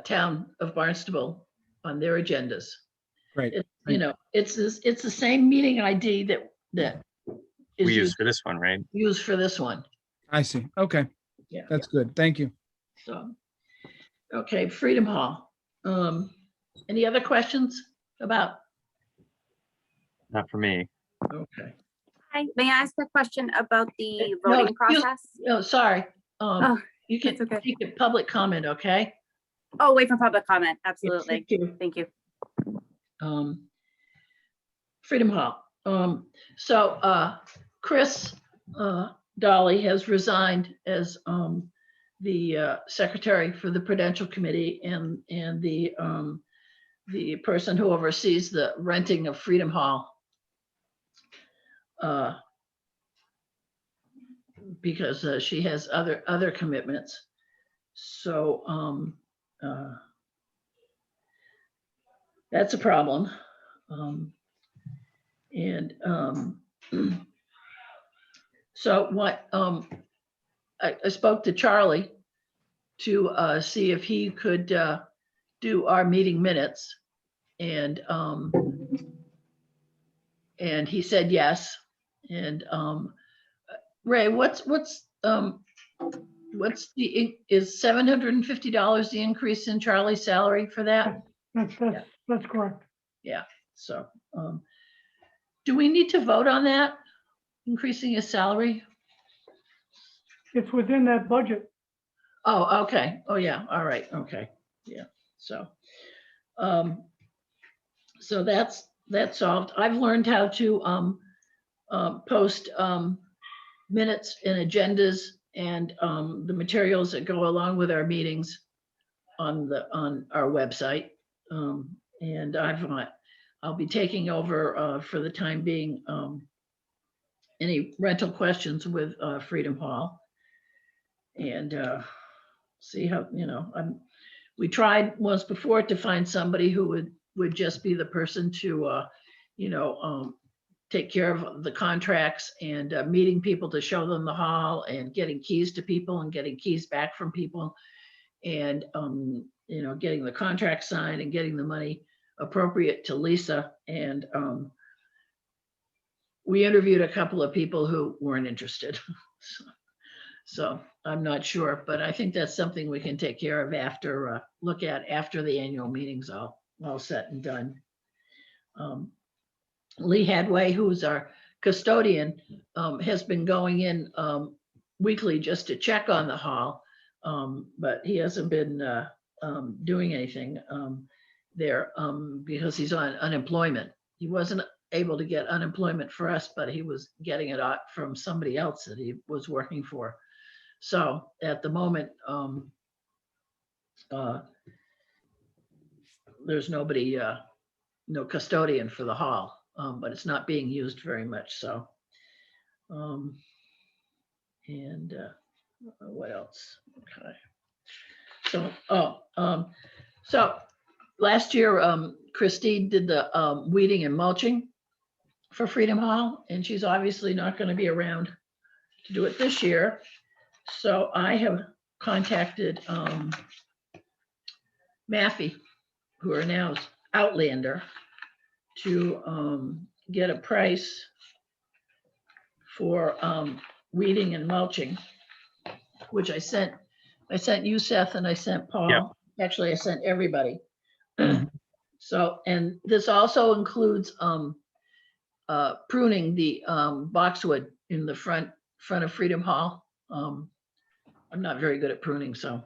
town of Barnstable on their agendas. Great. It's the same meeting ID that is We use for this one, right? used for this one. I see. Okay. Yeah. That's good. Thank you. So, okay, Freedom Hall. Any other questions about? Not for me. Okay. Hi, may I ask a question about the No, voting process? No, sorry. Oh, You can that's okay. take a public comment, okay? Oh, wait for public comment. Yes, Absolutely. thank you. Thank you. Freedom Hall. So Chris Dolly has resigned as the secretary for the Prudential Committee and the person who oversees the renting of Freedom Hall. Because she has other commitments. So that's a problem. So what I spoke to Charlie to see if he could do our meeting minutes, and he said yes. And Ray, what's the is $750 the increase in Charlie's salary for that? That's correct. Yeah. So do we need to vote on that, increasing his salary? It's within that budget. Oh, okay. Oh, yeah. All right. Okay. Yeah. So so that's solved. I've learned how to post minutes and agendas and the materials that go along with our meetings on our website. And I'll be taking over for the time being any rental questions with Freedom Hall, and see how, we tried once before to find somebody who would just be the person to take care of the contracts and meeting people to show them the hall and getting keys to people and getting keys back from people, and getting the contract signed and getting the money appropriate to Lisa. And we interviewed a couple of people who weren't interested. So I'm not sure, but I think that's something we can take care of after after the annual meeting's all set and done. Lee Hadway, who's our custodian, has been going in weekly just to check on the hall, but he hasn't been doing anything there because he's on unemployment. He wasn't able to get unemployment for us, but he was getting it out from somebody else that he was working for. So at the moment, there's nobody, no custodian for the hall, but it's not being used very much. So, what else? Okay. So last year, Christine did the weeding and mulching for Freedom Hall, and she's obviously not going to be around to do it this year. So I have contacted Maffey, who are now Outlander, to get a price for weeding and mulching, which I sent you, Seth, and I sent Paul. Actually, I sent everybody. Mhm. So, and this also includes pruning the boxwood in the front of Freedom Hall. I'm not very good at pruning, so.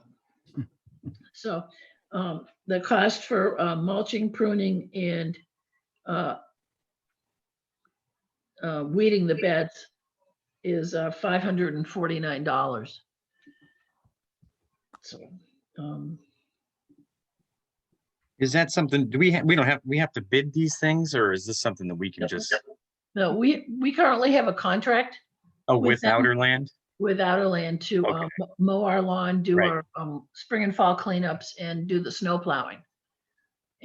The cost for mulching, pruning, and weeding the beds is $549. So, Is that something, we have to bid these things, or is this something that we can just, no, we currently have a contract with with them. Outerland? with Outerland to Okay. mow our lawn, do Right. our spring and fall cleanups, and do the snow plowing.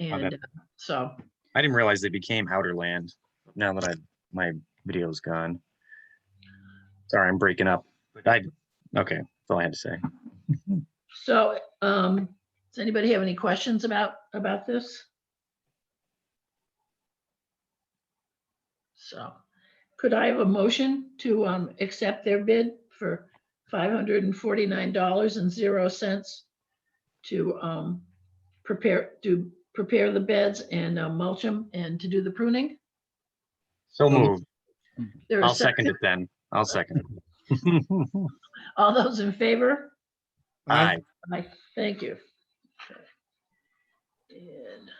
Oh, And so, I didn't realize they became Outerland now that my video's gone. Sorry, I'm breaking up. Okay, that's all I had to say. Does anybody have any questions about this? So, could I have a motion to accept their bid for $549.00 to prepare the beds and mulch them and to do the pruning? So moved. There a I'll second it then. I'll second it. All those in favor? Aye. Aye, thank you. And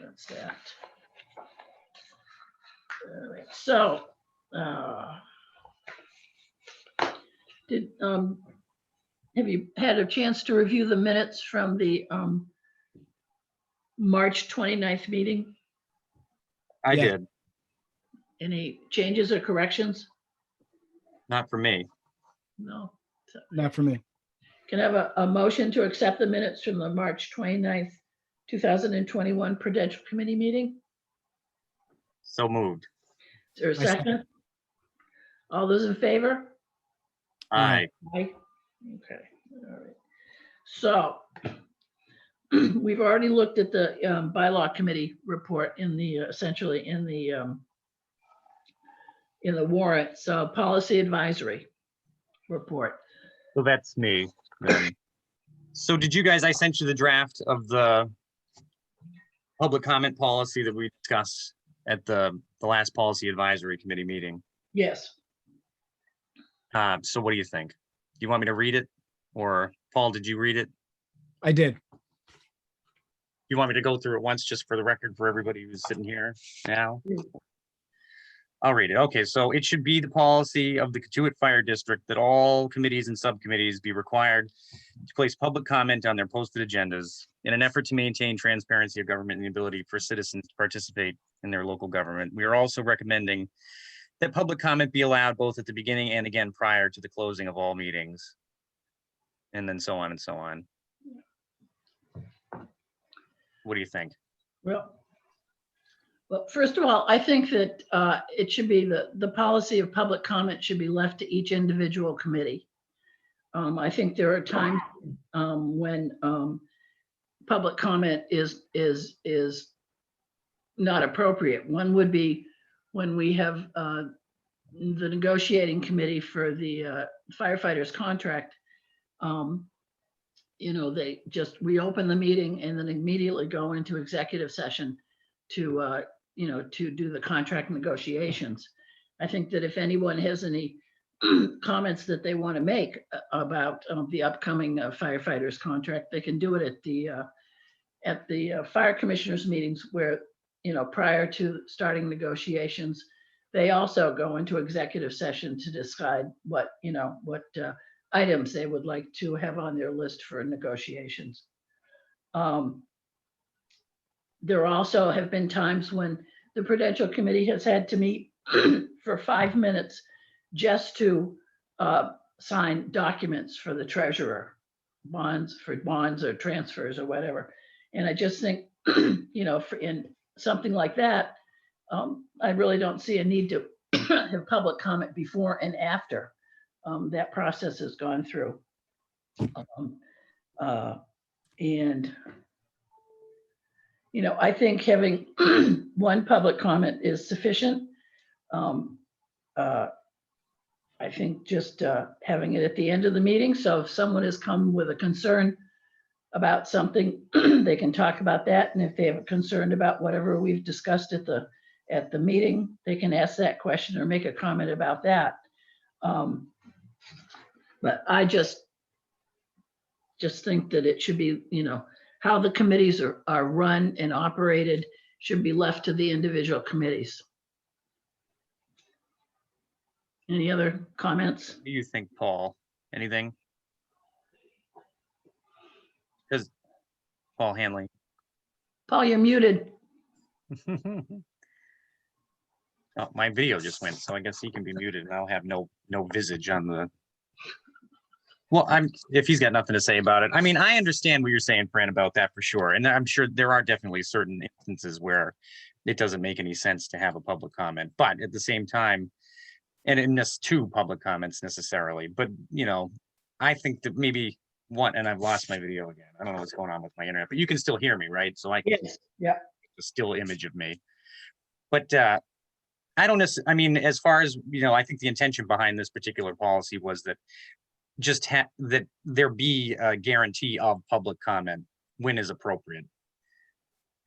that's that. All right, so, have you had a chance to review the minutes from the March 29th meeting? I Yeah. did. Any changes or corrections? Not for me. No. So, Not for me. can I have a motion to accept the minutes from the March 29th, 2021 Prudential Committee meeting? So moved. Is there a I second. second? All those in favor? Aye. Aye. Okay, all right. So we've already looked at the bylaw committee report in the essentially in the warrant. So policy advisory report. So that's me. then. So did you guys, I sent you the draft of the public comment policy that we discussed at the last policy advisory committee meeting. Yes. So what do you think? Do you want me to read it? Or Paul, did you read it? I did. You want me to go through it once just for the record for everybody who's sitting here now? I'll read it. Okay, so it should be the policy of the Katuitt Fire District that all committees and subcommittees be required to place public comment on their posted agendas in an effort to maintain transparency of government and the ability for citizens to participate in their local government. We are also recommending that public comment be allowed both at the beginning and again prior to the closing of all meetings. And then so on and so on. What do you think? Well, first of all, I think that it should be the policy of public comment should be left to each individual committee. I think there are times when public comment is not appropriate. One would be when we have the negotiating committee for the firefighters contract. They just reopen the meeting and then immediately go into executive session to do the contract negotiations. I think that if anyone has any comments that they want to make about the upcoming firefighters contract, they can do it at the fire commissioners meetings where, prior to starting negotiations, they also go into executive session to decide what items they would like to have on their list for negotiations. There also have been times when the Prudential Committee has had to meet for 5 minutes just to sign documents for the treasurer, bonds or transfers or whatever. And I just think, in something like that, I really don't see a need to have public comment before and after that process has gone through. And, you know, I think having one public comment is sufficient. I think just having it at the end of the meeting, so if someone has come with a concern about something, they can talk about that, and if they have a concern about whatever we've discussed at the meeting, they can ask that question or make a comment about that. But I just think that it should be, you know, how the committees are run and operated should be left to the individual committees. Any other comments? What do you think, Paul? Anything? Because Paul Hanley. Paul, you're muted. Oh, my video just went, so I guess he can be muted and I'll have no visage on the. Well, if he's got nothing to say about it. I mean, I understand what you're saying, Fran, about that for sure. And I'm sure there are definitely certain instances where it doesn't make any sense to have a public comment, but at the same time, and in this two public comments necessarily, but you know, I think that maybe one, and I've lost my video again. I don't know what's going on with my internet, but you can still hear me, right? So I can Yes, yeah. a still image of me. But I don't necessarily, I mean, as far as, you know, I think the intention behind this particular policy was that just that there be a guarantee of public comment when is appropriate,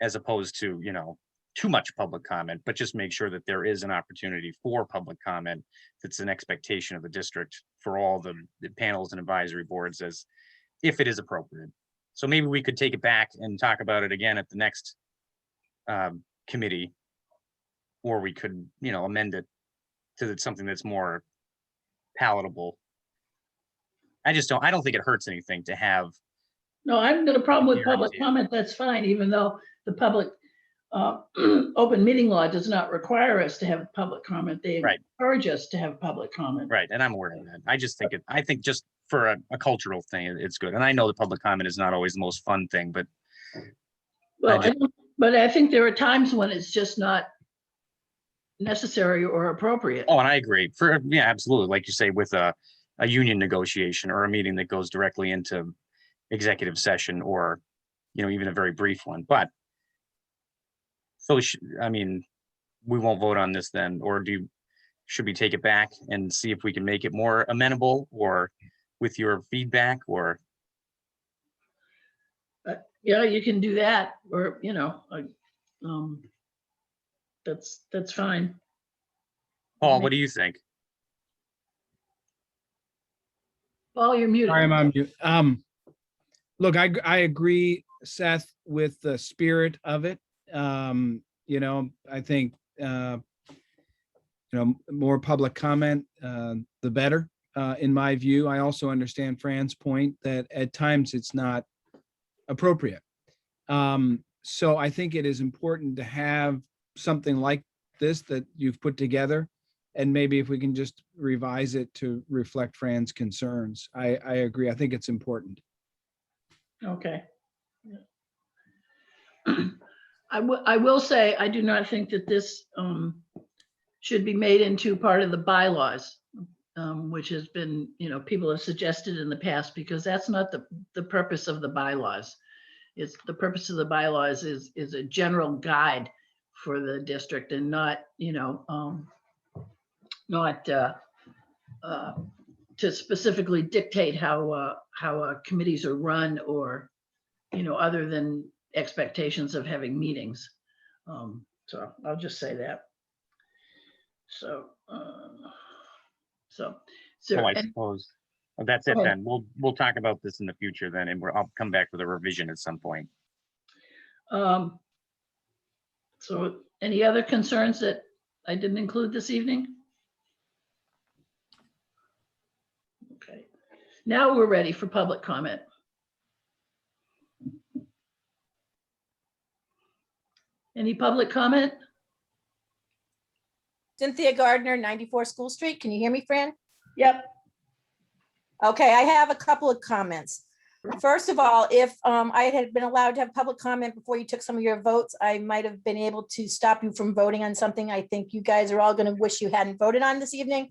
as opposed to, you know, too much public comment, but just make sure that there is an opportunity for public comment. That's an expectation of the district for all the panels and advisory boards, as if it is appropriate. So maybe we could take it back and talk about it again at the next committee, or we could, you know, amend it to something that's more palatable. I don't think it hurts anything to have. No, I haven't got a problem with public Guaranteed. comment. That's fine, even though the public open meeting law does not require us to have public comment. They Right. encourage us to have public comment. Right, and I'm aware of that. I just think I think just for a cultural thing, it's good. And I know the public comment is not always the most fun thing, but Well, but I think there are times when it's just not necessary or appropriate. oh, and I agree. Yeah, absolutely. Like you say, with a union negotiation or a meeting that goes directly into executive session, or, you know, even a very brief one. But so, I mean, we won't vote on this then, or should we take it back and see if we can make it more amenable, or with your feedback, or? Yeah, you can do that, or, you know, that's fine. Paul, what do you think? Paul, you're muted. Sorry, I'm on mute. Look, I agree, Seth, with the spirit of it. You know, I think, you know, more public comment, the better, in my view. I also understand Fran's point that at times it's not appropriate. So I think it is important to have something like this that you've put together, and maybe if we can just revise it to reflect Fran's concerns. I agree. I think it's important. Okay. I will say, I do not think that this should be made into part of the bylaws, which has been, you know, people have suggested in the past, because that's not the purpose of the bylaws. It's the purpose of the bylaws is a general guide for the district, and not, you know, not to specifically dictate how committees are run, or, you know, other than expectations of having meetings. So I'll just say that. So, I suppose that's it then. We'll talk about this in the future then, and I'll come back with a revision at some point. So any other concerns that I didn't include this evening? Okay, now we're ready for public comment. Any public comment? Cynthia Gardner, 94 School Street. Can you hear me, Fran? Yep. Okay, I have a couple of comments. First of all, if I had been allowed to have public comment before you took some of your votes, I might have been able to stop you from voting on something I think you guys are all going to wish you hadn't voted on this evening.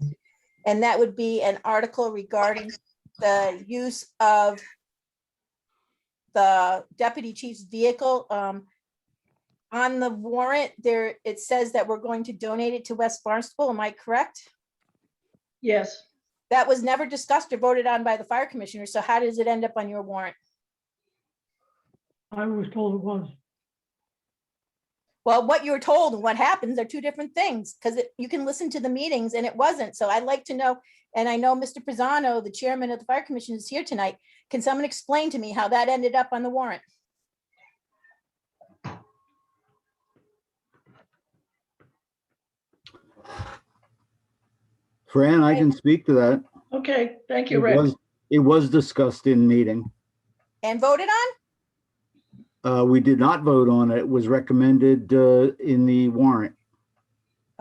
And that would be an article regarding the use of the deputy chief's vehicle. On the warrant there, it says that we're going to donate it to West Barnstable. Am I correct? Yes. That was never discussed or voted on by the fire commissioner. So how does it end up on your warrant? I was told it was. Well, what you were told and what happens are two different things, because you can listen to the meetings and it wasn't. So I'd like to know, and I know Mr. Pisano, the chairman of the fire commission, is here tonight. Can someone explain to me how that ended up on the warrant? Fran, I can speak to that. Okay, thank you, Rick. It was discussed in meeting. And voted on? We did not vote on it. It was recommended in the warrant.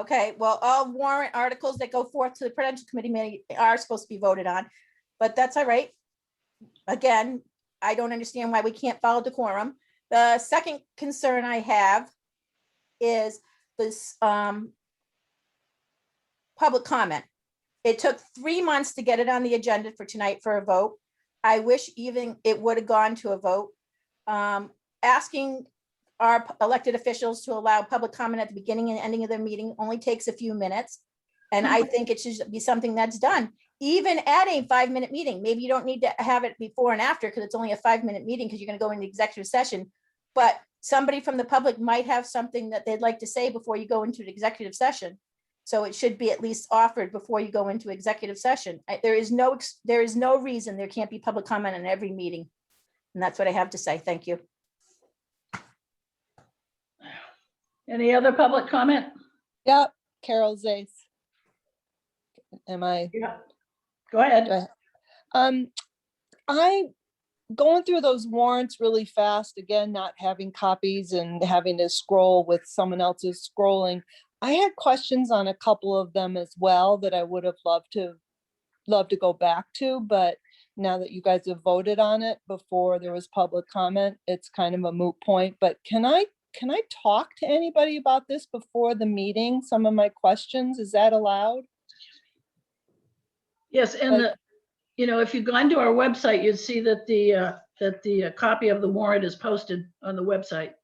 Okay, well, all warrant articles that go forth to the Prudential Committee are supposed to be voted on, but that's all right. Again, I don't understand why we can't follow decorum. The second concern I have is this public comment. It took 3 months to get it on the agenda for tonight for a vote. I wish even it would have gone to a vote. Asking our elected officials to allow public comment at the beginning and ending of their meeting only takes a few minutes. And I think it should be something that's done. Even at a 5-minute meeting, maybe you don't need to have it before and after because it's only a 5-minute meeting because you're going to go into executive session. But somebody from the public might have something that they'd like to say before you go into an executive session. So it should be at least offered before you go into executive session. There is no reason there can't be public comment on every meeting. And that's what I have to say. Thank you. Any other public comment? Yep, Carol Zace. Am I? Yeah. Go ahead. I going through those warrants really fast, again, not having copies and having to scroll with someone else's scrolling. I had questions on a couple of them as well that I would have loved to go back to, but now that you guys have voted on it before there was public comment, it's kind of a moot point. But can I talk to anybody about this before the meeting? Some of my questions, is that allowed? Yes, and if you've gone to our website, you'd see that the copy of the warrant is posted on the website.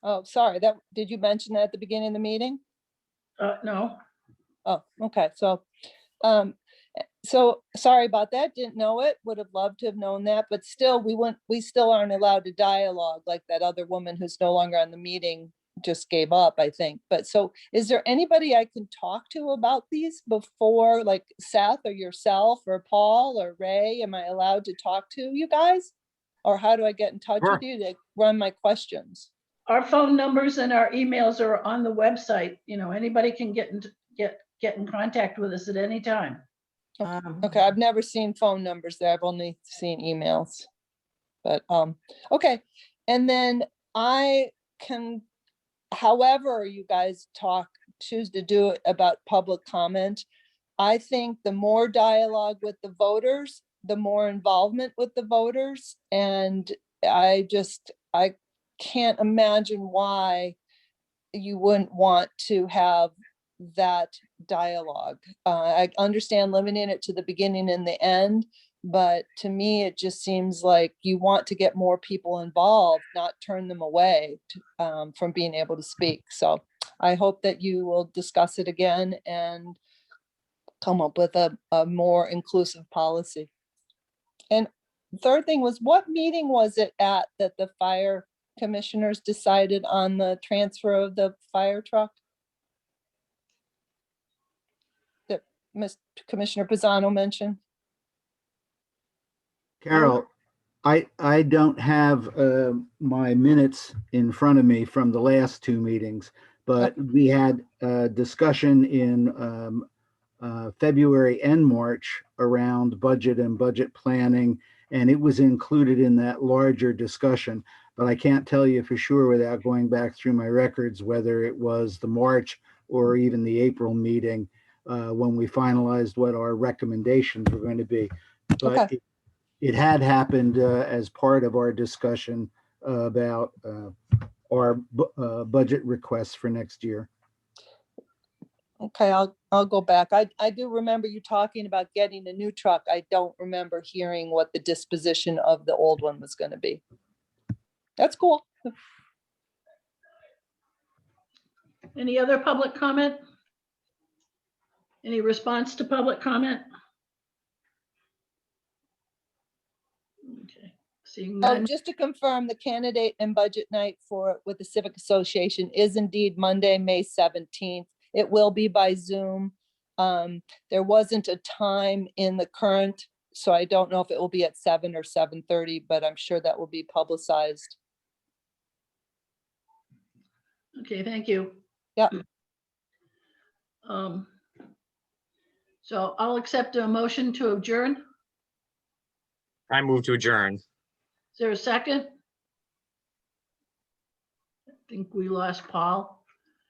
Oh, sorry, did you mention that at the beginning of the meeting? No. Oh, okay, so sorry about that, didn't know it, would have loved to have known that, but still, we still aren't allowed to dialogue like that other woman who's no longer on the meeting just gave up, I think. But so is there anybody I can talk to about these before, like Seth or yourself or Paul or Ray? Am I allowed to talk to you guys? Or how do I get in touch with you to run my questions? Our phone numbers and our emails are on the website. Anybody can get in contact with us at any time. Okay, I've never seen phone numbers there. I've only seen emails. But okay. And then I can, however you guys choose to do it about public comment, I think the more dialogue with the voters, the more involvement with the voters. And I can't imagine why you wouldn't want to have that dialogue. I understand limiting it to the beginning and the end, but to me, it just seems like you want to get more people involved, not turn them away from being able to speak. So I hope that you will discuss it again and come up with a more inclusive policy. And third thing was, what meeting was it at that the fire commissioners decided on the transfer of the fire truck? That Commissioner Pisano mentioned? Carol, I don't have my minutes in front of me from the last two meetings, but we had a discussion in February and March around budget and budget planning, and it was included in that larger discussion. But I can't tell you for sure without going back through my records whether it was the March or even the April meeting when we finalized what our recommendations were going to be. But Okay. it had happened as part of our discussion about our budget requests for next year. Okay, I'll go back. I do remember you talking about getting a new truck. I don't remember hearing what the disposition of the old one was gonna be. That's cool. Any other public comment? Any response to public comment? Okay, seeing Oh, none. just to confirm, the candidate and budget night with the Civic Association is indeed Monday, May 17th. It will be by Zoom. There wasn't a time in the current, so I don't know if it will be at 7 or 7:30, but I'm sure that will be publicized. Okay, thank you. Yeah. So I'll accept a motion to adjourn. I move to adjourn. Is there a second? I think we lost Paul.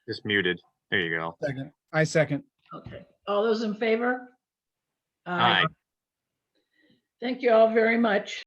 Just muted. There you go. Second. I second. Okay, all those in favor? Aye. Thank you all very much.